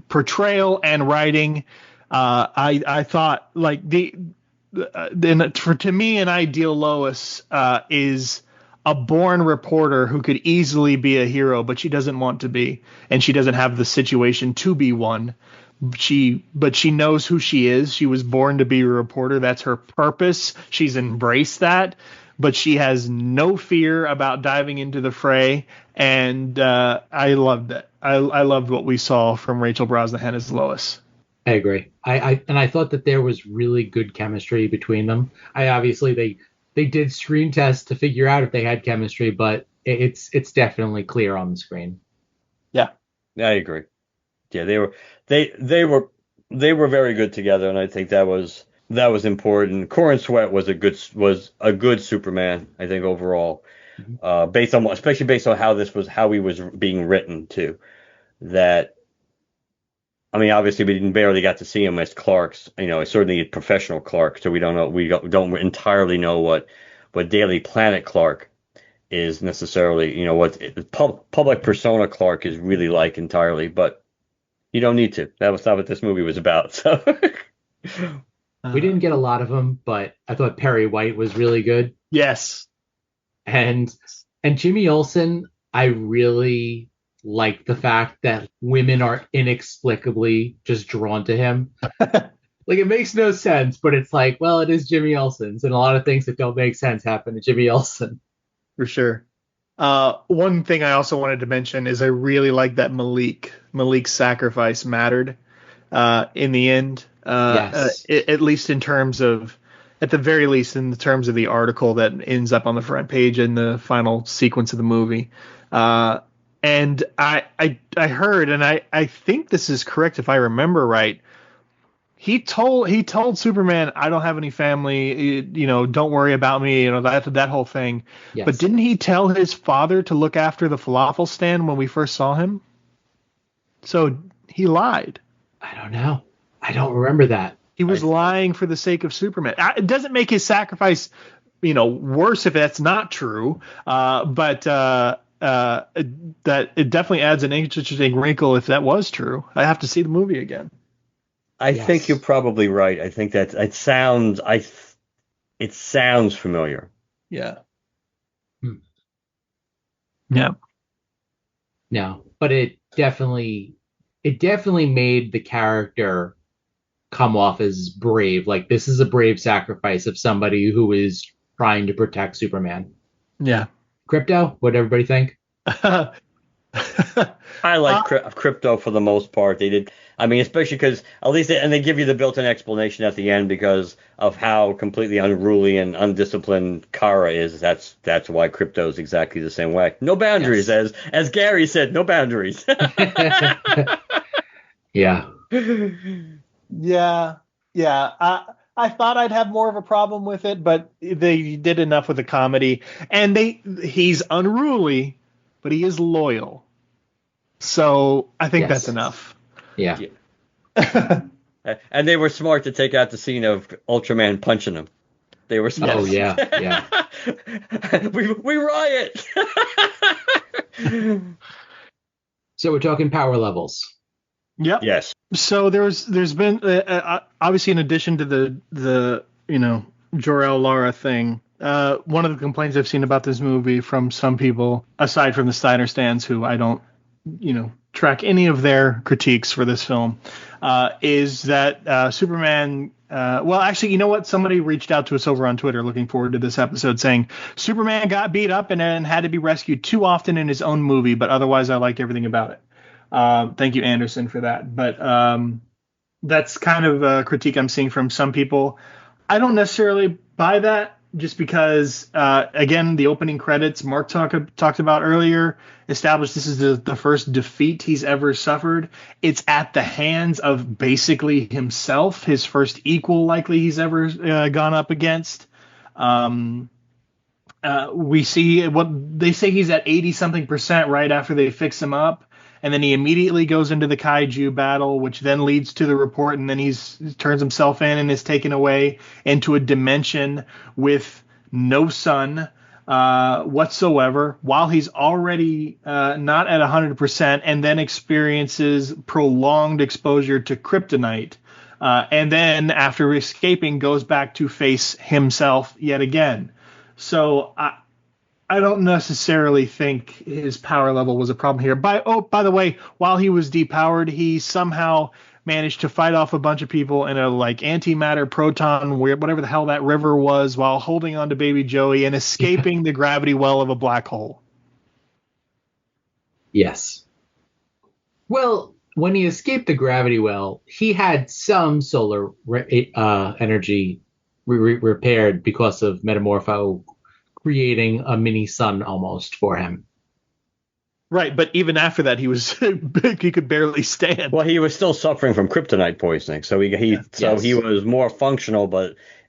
portrayal and writing. I thought like to me an ideal Lois is a born reporter who could easily be a hero, but she doesn't want to be, and she doesn't have the situation to be one. But she knows who she is. She was born to be a reporter. That's her purpose. She's embraced that, but she has no fear about diving into the fray. And I loved it. I loved what we saw from Rachel Brosnahan as Lois. I agree. I thought that there was really good chemistry between them. They did screen tests to figure out if they had chemistry, but it's definitely clear on the screen. Yeah, I agree. Yeah, they were very good together, and I think that was important. Corin Sweat was a good Superman, I think, overall, especially based on how he was being written too. That, I mean, obviously we barely got to see him as Clark's, certainly a professional Clark, so we don't entirely know what Daily Planet Clark is necessarily, what public persona Clark is really like entirely, but you don't need to. That was not what this movie was about. So we didn't get a lot of them, but I thought Perry White was really good. Yes. And Jimmy Olsen, I really like the fact that women are inexplicably just drawn to him. Like, it makes no sense, but it's like, well, it is Jimmy Olsen's, and a lot of things that don't make sense happen to Jimmy Olsen. For sure. One thing I also wanted to mention is I really like that Malik's sacrifice mattered in the end. Yes. At least at the very least in terms of the article that ends up on the front page in the final sequence of the movie. And I heard, and I think this is correct if I remember right, he told Superman, I don't have any family, don't worry about me, that whole thing. Yes. But didn't he tell his father to look after the falafel stand when we first saw him? So he lied. I don't know. I don't remember that. He was lying for the sake of Superman. It doesn't make his sacrifice, worse if that's not true. But that it definitely adds an interesting wrinkle if that was true. I have to see the movie again. I think you're probably right. I think that it sounds familiar. Yeah. Yeah. No, but it definitely made the character come off as brave. Like, this is a brave sacrifice of somebody who is trying to protect Superman. Yeah. Crypto, what did everybody think? I like Crypto for the most part. They did. I mean, especially because at least they give you the built-in explanation at the end because of how completely unruly and undisciplined Kara is. That's why Crypto is exactly the same way. No boundaries, yes. as Gary said, no boundaries. Yeah. Yeah. I thought I'd have more of a problem with it, but they did enough with the comedy, and he's unruly, but he is loyal. So I think that's enough. Yeah. And they were smart to take out the scene of Ultraman punching him. They were smart. Oh, yeah. we riot. So we're talking power levels. Yep. Yes. So there's been obviously, in addition to the Jor-El Lara thing, one of the complaints I've seen about this movie from some people, aside from the Steiner stands, who I don't track any of their critiques for this film, is that Superman. Well, actually, you know what? Somebody reached out to us over on Twitter, looking forward to this episode, saying Superman got beat up and then had to be rescued too often in his own movie, but otherwise I liked everything about it. Thank you, Anderson, for that. But that's kind of a critique I'm seeing from some people. I don't necessarily buy that, just because, again, the opening credits Mark talked about earlier established this is the first defeat he's ever suffered. It's at the hands of basically himself, his first equal likely he's ever gone up against. We see what they say he's at 80-something% right after they fix him up. And then he immediately goes into the kaiju battle, which then leads to the report. And then he turns himself in and is taken away into a dimension with no sun, whatsoever, while he's already not at 100%, and then experiences prolonged exposure to kryptonite. And then after escaping, goes back to face himself yet again. So I don't necessarily think his power level was a problem here. By the way, while he was depowered, he somehow managed to fight off a bunch of people in a like antimatter proton, whatever the hell that river was, while holding on to Baby Joey and escaping the gravity well of a black hole. Yes. Well, when he escaped the gravity well, he had some solar energy repaired because of Metamorpho creating a mini sun almost for him. Right, but even after that, he was big. He could barely stand. Well, he was still suffering from kryptonite poisoning, so he was more functional,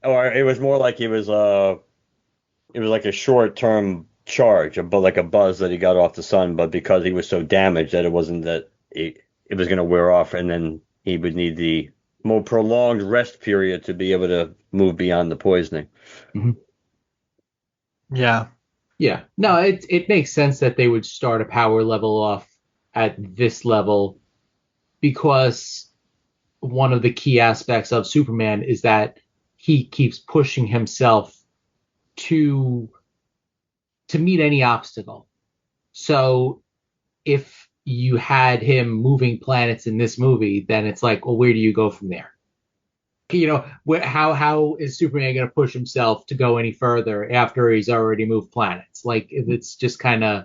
or it was more like it was like a short-term charge, but like a buzz that he got off the sun, but because he was so damaged that it wasn't that it was going to wear off, and then he would need the more prolonged rest period to be able to move beyond the poisoning. Mm-hmm. Yeah. Yeah. No, it makes sense that they would start a power level off at this level, because one of the key aspects of Superman is that he keeps pushing himself to meet any obstacle. So if you had him moving planets in this movie, then it's like, well, where do you go from there? You know, how is Superman going to push himself to go any further after he's already moved planets? Like, it's just kind of,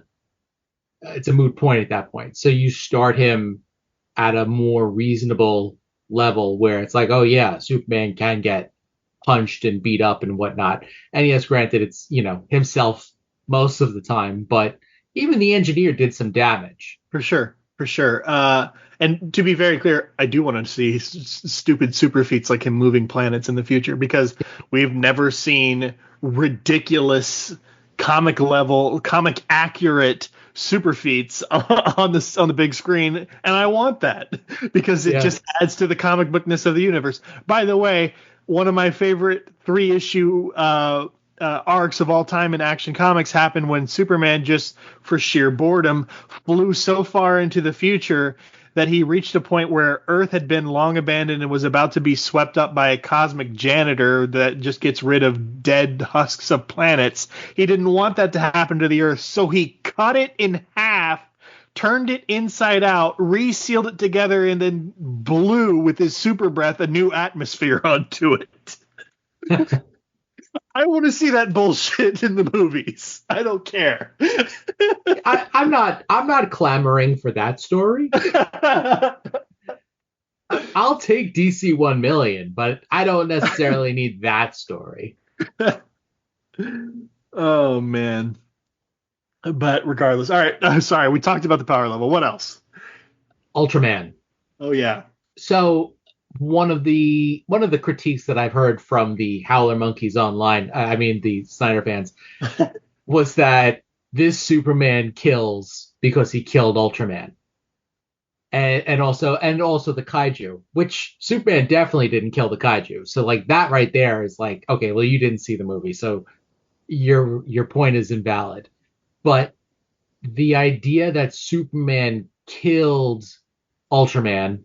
it's a moot point at that point. So you start him at a more reasonable level where it's like, oh yeah, Superman can get punched and beat up and whatnot. And yes, granted, it's, you know, himself most of the time, but even the engineer did some damage. For sure. And to be very clear, I do want to see stupid super feats like him moving planets in the future, because we've never seen ridiculous comic accurate super feats on the big screen, and I want that because it just adds to the comic bookness of the universe. By the way, one of my favorite 3-issue arcs of all time in Action Comics happened when Superman, just for sheer boredom, flew so far into the future that he reached a point where Earth had been long abandoned and was about to be swept up by a cosmic janitor that just gets rid of dead husks of planets. He didn't want that to happen to the Earth, so he cut it in half, turned it inside out, resealed it together, and then blew with his super breath a new atmosphere onto it. I want to see that bullshit in the movies. I don't care. I'm not clamoring for that story. I'll take DC 1 million, but I don't necessarily need that story. Oh man. But regardless, all right. Sorry, we talked about the power level. What else? Ultraman. Oh yeah. So one of the critiques that I've heard from the Howler Monkeys online, I mean the Snyder fans, was that this Superman kills because he killed Ultraman. And also the kaiju, which Superman definitely didn't kill the kaiju. So like that right there is like, okay, well, you didn't see the movie, so your point is invalid. But the idea that Superman killed Ultraman,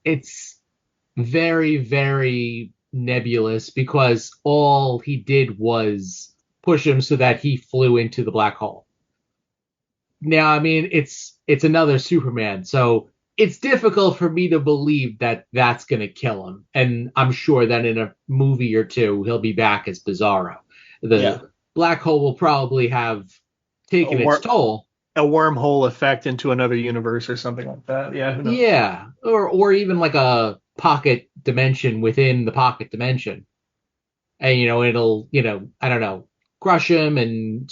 it's very, very nebulous, because all he did was push him so that he flew into the black hole. Now, I mean, it's another Superman, so it's difficult for me to believe that that's going to kill him. And I'm sure that in a movie or two, he'll be back as Bizarro. The black hole will probably have taken its toll. A wormhole effect into another universe or something like that. Yeah. Who knows? Yeah. Or even like a pocket dimension within the pocket dimension. And, it'll, I don't know, crush him and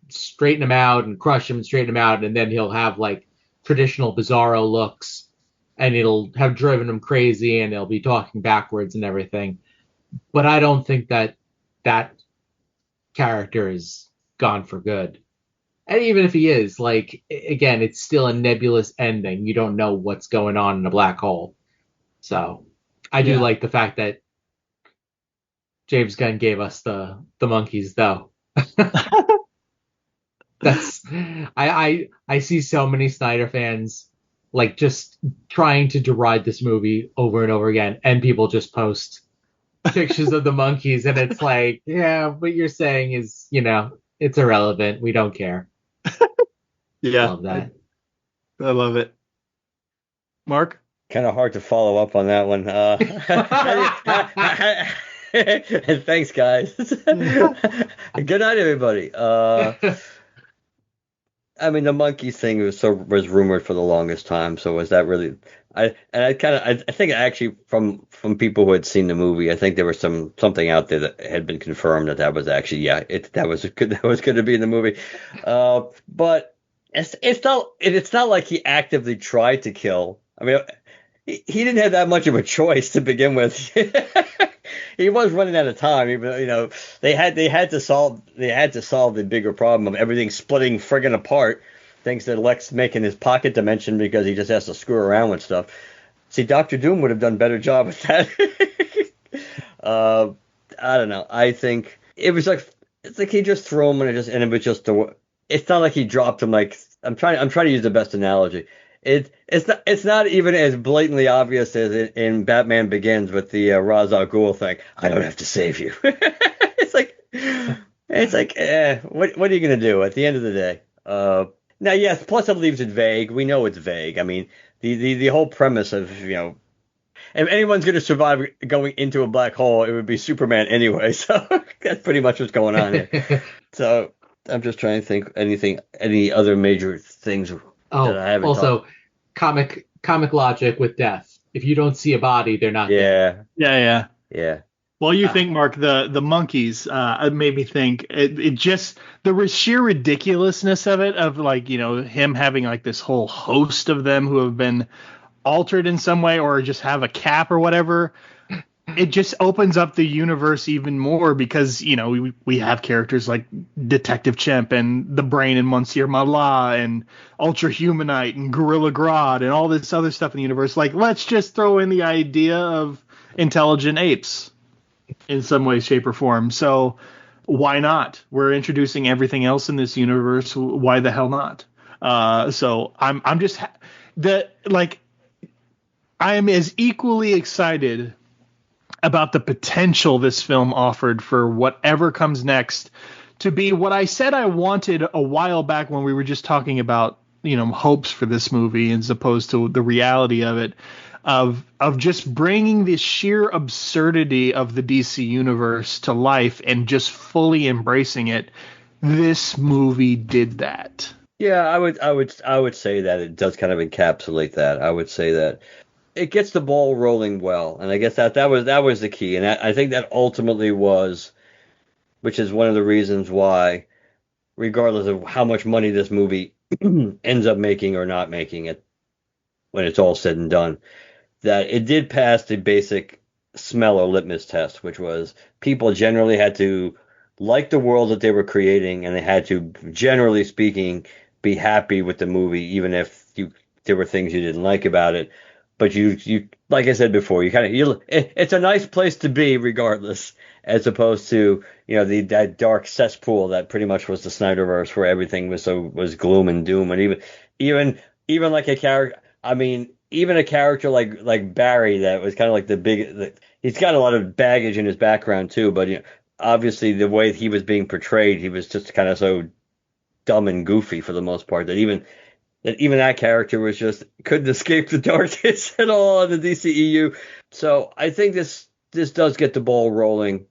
straighten him out, and crush him and straighten him out. And then he'll have like traditional Bizarro looks, and it'll have driven him crazy, and they'll be talking backwards and everything. But I don't think that character is gone for good. And even if he is, like, again, it's still a nebulous ending. You don't know what's going on in a black hole. So I do like the fact that James Gunn gave us the monkeys, though. That's I see so many Snyder fans like just trying to deride this movie over and over again, and people just post pictures of the monkeys, and it's like, yeah, what you're saying is, it's irrelevant. We don't care. Yeah, Love that. I love it. Mark? Kind of hard to follow up on that one. Thanks, guys. Good night, everybody. I mean, the monkeys thing was rumored for the longest time. So was that really? I think actually from people who had seen the movie, I think there was something out there that had been confirmed that was actually that was going to be in the movie. But it's not like he actively tried to kill. I mean, he didn't have that much of a choice to begin with. He was running out of time. Even they had to solve the bigger problem of everything splitting friggin' apart, thanks to Lex making his pocket dimension because he just has to screw around with stuff. See, Doctor Doom would have done a better job with that. I don't know. I think it's like he just threw him and it was just it's not like he dropped him like I'm trying to use the best analogy. It's not even as blatantly obvious as in Batman Begins with the Ra's al Ghul thing. I don't have to save you. It's like what are you gonna do at the end of the day? Now yes, plus it leaves it vague. We know it's vague. I mean the whole premise of if anyone's gonna survive going into a black hole, it would be Superman anyway. So that's pretty much what's going on here. So I'm just trying to think any other major things. Oh, also, comic logic with death. If you don't see a body, they're not dead. Yeah. Well, you think, Mark, the monkeys made me think it just the sheer ridiculousness of it, of like, him having like this whole host of them who have been altered in some way or just have a cap or whatever. It just opens up the universe even more because, we have characters like Detective Chimp and the Brain and Monsieur Mallah and Ultra Humanite and Gorilla Grodd and all this other stuff in the universe. Like, let's just throw in the idea of intelligent apes in some way, shape, or form. So why not? We're introducing everything else in this universe. Why the hell not? So I'm just I am as equally excited about the potential this film offered for whatever comes next to be what I said I wanted a while back when we were just talking about, hopes for this movie as opposed to the reality of it, of just bringing the sheer absurdity of the DC universe to life and just fully embracing it. This movie did that. Yeah, I would say that it does kind of encapsulate that. I would say that it gets the ball rolling well, and I guess that was the key, and I think that ultimately was, which is one of the reasons why, regardless of how much money this movie ends up making or not making it, when it's all said and done, that it did pass the basic smell or litmus test, which was people generally had to like the world that they were creating, and they had to, generally speaking, be happy with the movie, even if there were things you didn't like about it. But you like I said before, it's a nice place to be regardless, as opposed to that dark cesspool that pretty much was the Snyderverse, where everything was gloom and doom, and even like a character. I mean, even a character like Barry, that was kind of like he's got a lot of baggage in his background too, but obviously the way he was being portrayed, he was just kind of so dumb and goofy for the most part that even that character was just couldn't escape the darkness at all in the DCEU. So I think this does get the ball rolling,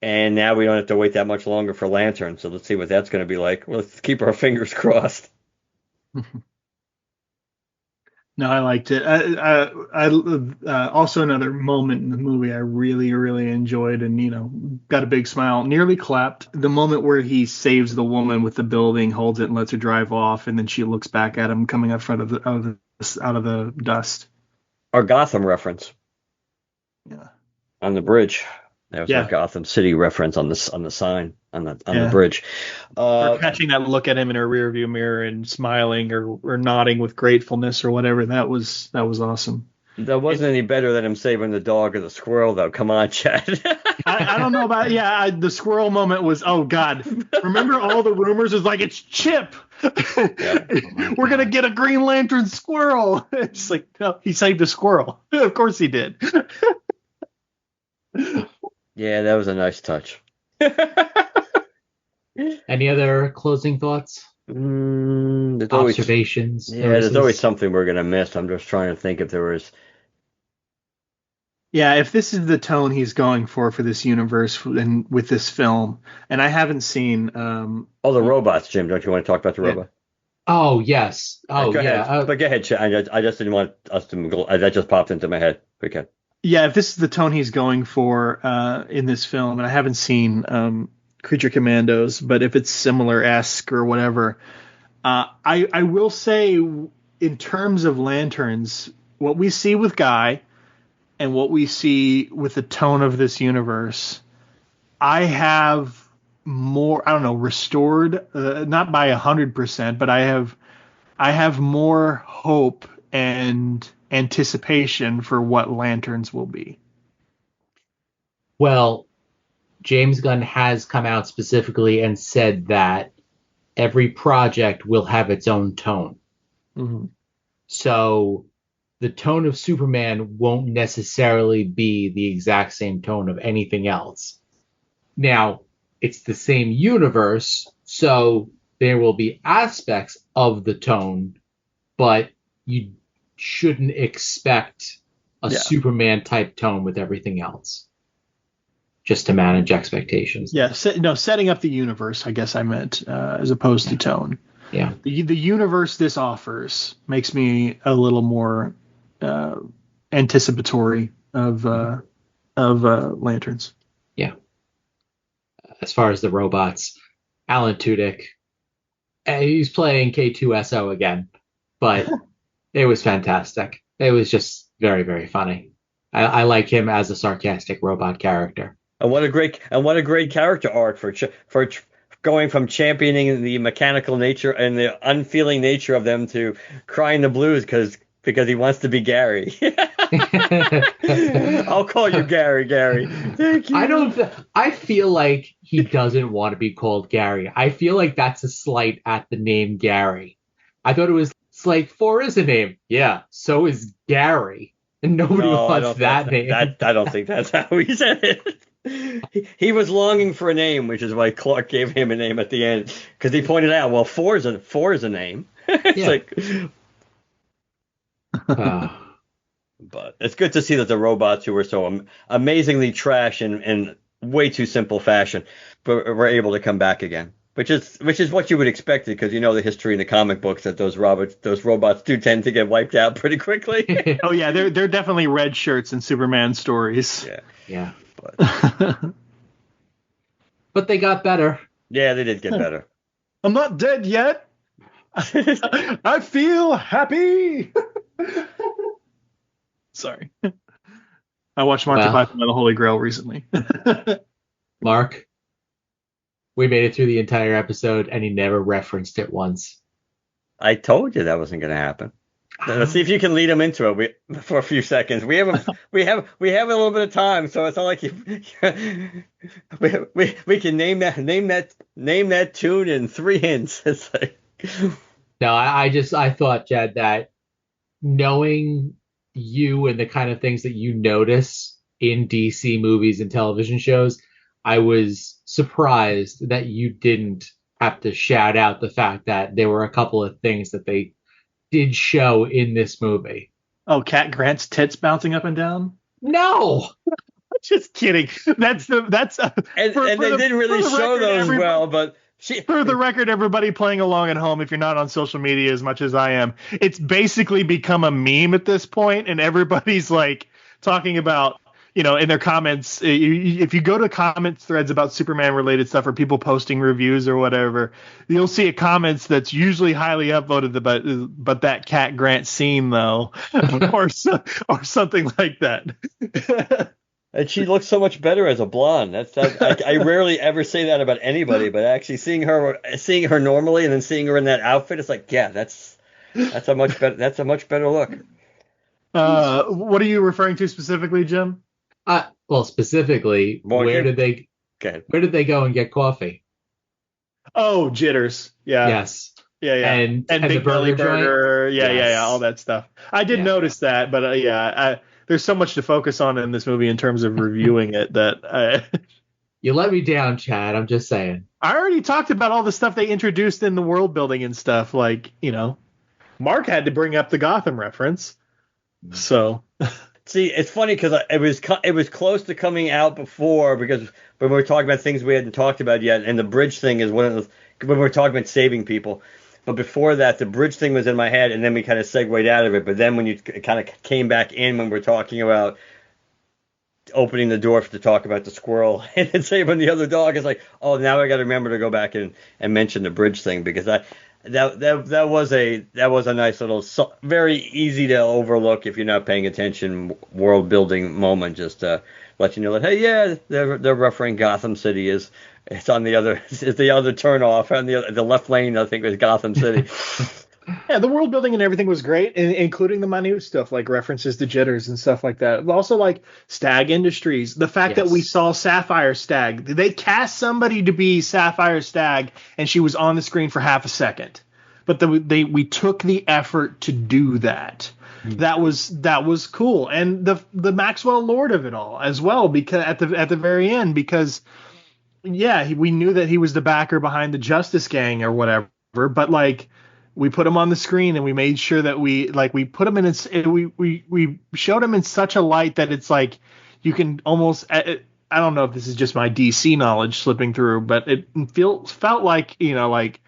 and now we don't have to wait that much longer for Lantern. So let's see what that's going to be like. Well, let's keep our fingers crossed. No, I liked it. Also another moment in the movie I really, really enjoyed and, got a big smile, nearly clapped. The moment where he saves the woman with the building, holds it and lets her drive off. And then she looks back at him coming up out of the dust. Our Gotham reference. Yeah. On the bridge. There was a Gotham City reference on the sign on the bridge. Or catching that look at him in her rearview mirror and smiling or nodding with gratefulness or whatever. That was awesome. That wasn't any better than him saving the dog or the squirrel, though. Come on, Chad. I don't know about the squirrel moment was, oh god, remember all the rumors? It's like, it's Chip. We're gonna get a Green Lantern squirrel. It's like, no, he saved a squirrel. Of course he did. Yeah, that was a nice touch. Any other closing thoughts? There's Observations? There's always something we're gonna miss. I'm just trying to think if there was. Yeah, if this is the tone he's going for this universe and with this film, and I haven't seen. The robots, Jim. Don't you want to talk about the robot? Oh yes. Oh go yeah. Ahead. But go ahead, I just didn't want us to go. That just popped into my head. Okay. Yeah, if this is the tone he's going for in this film, and I haven't seen Creature Commandos, but if it's similar-esque or whatever, I will say, in terms of lanterns, what we see with Guy and what we see with the tone of this universe, I have more, I don't know, restored, not by 100%, but I have more hope and anticipation for what lanterns will be. Well, James Gunn has come out specifically and said that every project will have its own tone. Mm-hmm. So the tone of Superman won't necessarily be the exact same tone of anything else. Now, it's the same universe, so there will be aspects of the tone, but you shouldn't expect a Superman type tone with everything else, just to manage expectations. Yeah, setting up the universe, I guess I meant, as opposed to tone. Yeah. The universe this offers makes me a little more anticipatory of lanterns. Yeah. As far as the robots, Alan Tudyk, he's playing K2SO again, but it was fantastic. It was just very, very funny. I like him as a sarcastic robot character. And what a great character arc for going from championing the mechanical nature and the unfeeling nature of them to crying the blues because he wants to be Gary. I'll call you Gary. Thank you. I feel like he doesn't want to be called Gary. I feel like that's a slight at the name Gary. I thought it's like, Four is a name. Yeah, so is Gary. And nobody wants that name. I don't think that's how he said it. He was longing for a name, which is why Clark gave him a name at the end, because he pointed out, well, four is a name. It's but it's good to see that the robots who were so amazingly trash in way too simple fashion, but were able to come back again, which is what you would expect, because you know the history in the comic books that those robots do tend to get wiped out pretty quickly. Oh yeah, they're definitely red shirts in Superman stories. Yeah. But they got better. Yeah, they did get better. I'm not dead yet. I feel happy. Sorry. I watched Monty Python and the Holy Grail recently. Mark, we made it through the entire episode and he never referenced it once. I told you that wasn't going to happen. Let's see if you can lead them into it for a few seconds. We have a little bit of time, so it's not like we can name that tune in 3 hints. It's like, no, I thought, Jed, that knowing you and the kind of things that you notice in DC movies and television shows, I was surprised that you didn't have to shout out the fact that there were a couple of things that they did show in this movie. Oh, Cat Grant's tits bouncing up and down? No. Just kidding. And they didn't really show those well, but for the record, everybody playing along at home, if you're not on social media as much as I am, it's basically become a meme at this point, and everybody's like talking about, in their comments, if you go to comment threads about Superman related stuff or people posting reviews or whatever, you'll see a comments that's usually highly upvoted, but that Cat Grant scene though, or something like that. And she looks so much better as a blonde. I rarely ever say that about anybody, but actually seeing her normally and then seeing her in that outfit, it's like, yeah, that's a much better look. What are you referring to specifically, Jim? Well, specifically, Morgan? Okay. where did they go and get coffee? Oh, Jitters. Yeah. Yes. Yeah, yeah. And And the Big Belly burger joint? Burger. Yeah, yeah, yeah. All Yes. that stuff. I did Yeah. notice that, but there's so much to focus on in this movie in terms of reviewing it that You let me down, Chad. I'm just saying. I already talked about all the stuff they introduced in the world building and stuff. Like, Mark had to bring up the Gotham reference. So, See, it's funny because it was close to coming out before because when we were talking about things we hadn't talked about yet, and the bridge thing is one of the when we were talking about saving people. But before that, the bridge thing was in my head, and then we kind of segued out of it. But then when you kind of came back in when we are talking about opening the door to talk about the squirrel and then saving the other dog, it's like, oh, now I got to remember to go back and mention the bridge thing because that was a nice little very easy to overlook if you're not paying attention world building moment, just let you know that, hey, yeah, they're referring Gotham City is it's on the other it's the other turn off on the left lane. I think was Gotham City. yeah, the world building and everything was great, including the minute stuff like references to Jitters and stuff like that. Also, like Stag Industries, the fact that we saw Sapphire Stag. They cast somebody to be Sapphire Stag, and she was on the screen for half a second. But we took the effort to do that. That was cool, and the Maxwell Lord of it all as well, because at the very end, because we knew that he was the backer behind the Justice Gang or whatever, but like. We put him on the screen and we made sure that we put him in we showed him in such a light that it's like you can almost I don't know if this is just my DC knowledge slipping through, but it felt like like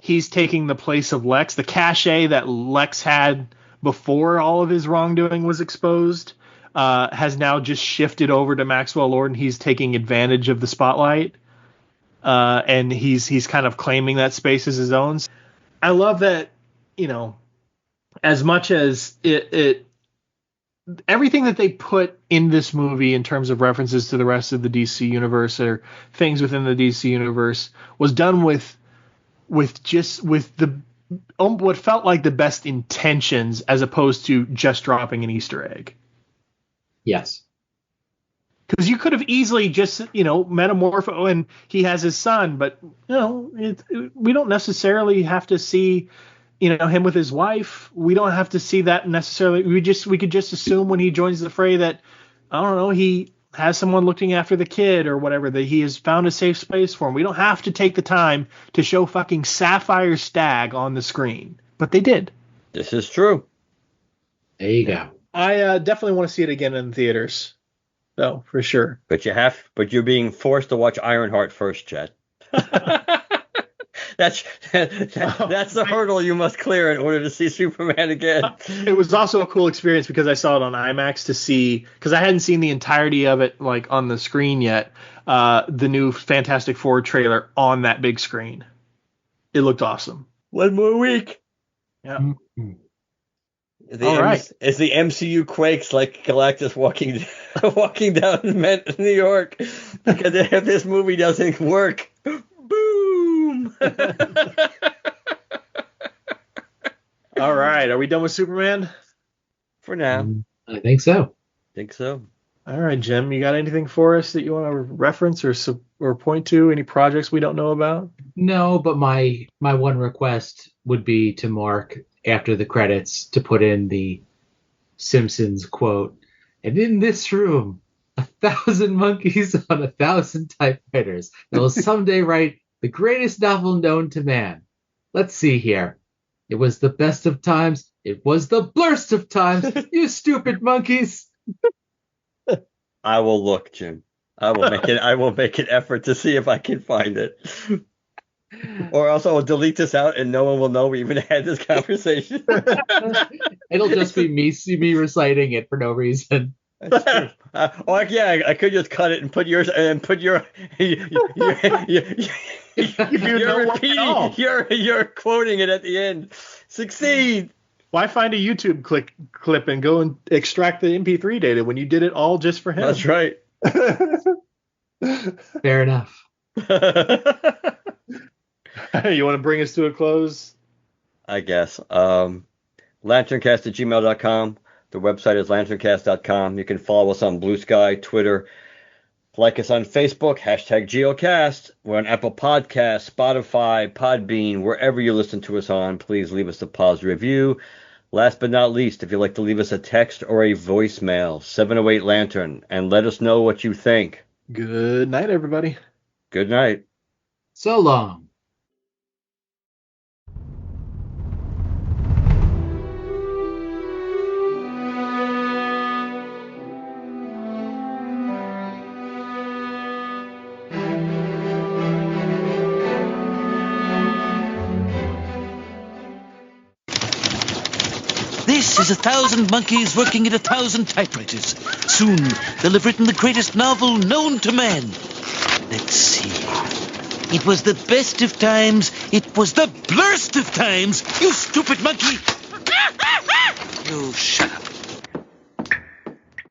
he's taking the place of Lex. The cachet that Lex had before all of his wrongdoing was exposed has now just shifted over to Maxwell Lord, and he's taking advantage of the spotlight, and he's kind of claiming that space as his own. I love that, as much as it everything that they put in this movie in terms of references to the rest of the DC universe or things within the DC universe was done with the what felt like the best intentions as opposed to just dropping an Easter egg. Yes. Because you could have easily just, metamorpho and he has his son, but we don't necessarily have to see, him with his wife. We don't have to see that necessarily. We could just assume when he joins the fray that, I don't know, he has someone looking after the kid or whatever, that he has found a safe space for him. We don't have to take the time to show fucking Sapphire Stag on the screen, but they did. This is true. There you go. I definitely want to see it again in theaters. No, for sure. But you're being forced to watch Ironheart first, Chad. That's the hurdle you must clear in order to see Superman again. It was also a cool experience because I saw it on IMAX to see, because I hadn't seen the entirety of it like on the screen yet. The new Fantastic Four trailer on that big screen. It looked awesome. One more week. Yeah. Mm-hmm. All right. As the MCU quakes like Galactus walking down New York because if this movie doesn't work, boom. All right. Are we done with Superman? For now. I think so. All right, Jim. You got anything for us that you want to reference or point to? Any projects we don't know about? No, but my one request would be to Mark after the credits to put in the Simpsons quote, and in this room, 1,000 monkeys on 1,000 typewriters that will someday write the greatest novel known to man. Let's see here. It was the best of times. It was the blurst of times. You stupid monkeys. I will look, Jim. I will make an effort to see if I can find it. Or else I will delete this out and no one will know we even had this conversation. It'll just be me reciting it for no reason. That's true. I could just cut it and put yours and put your you're quoting it at the end. Succeed. Why find a YouTube clip and go and extract the MP3 data when you did it all just for him? That's right. Fair enough. You want to bring us to a close? I guess. LanternCast@gmail.com. The website is LanternCast.com. You can follow us on Blue Sky, Twitter. Like us on Facebook, #GeoCast. We're on Apple Podcasts, Spotify, Podbean, wherever you listen to us on. Please leave us a positive review. Last but not least, if you'd like to leave us a text or a voicemail, 708-LANTERN, and let us know what you think. Good night, everybody. Good night. So long. This is 1,000 monkeys working at 1,000 typewriters. Soon, they'll have written the greatest novel known to man. Let's see. It was the best of times. It was the blurst of times. You stupid monkey. You shut up.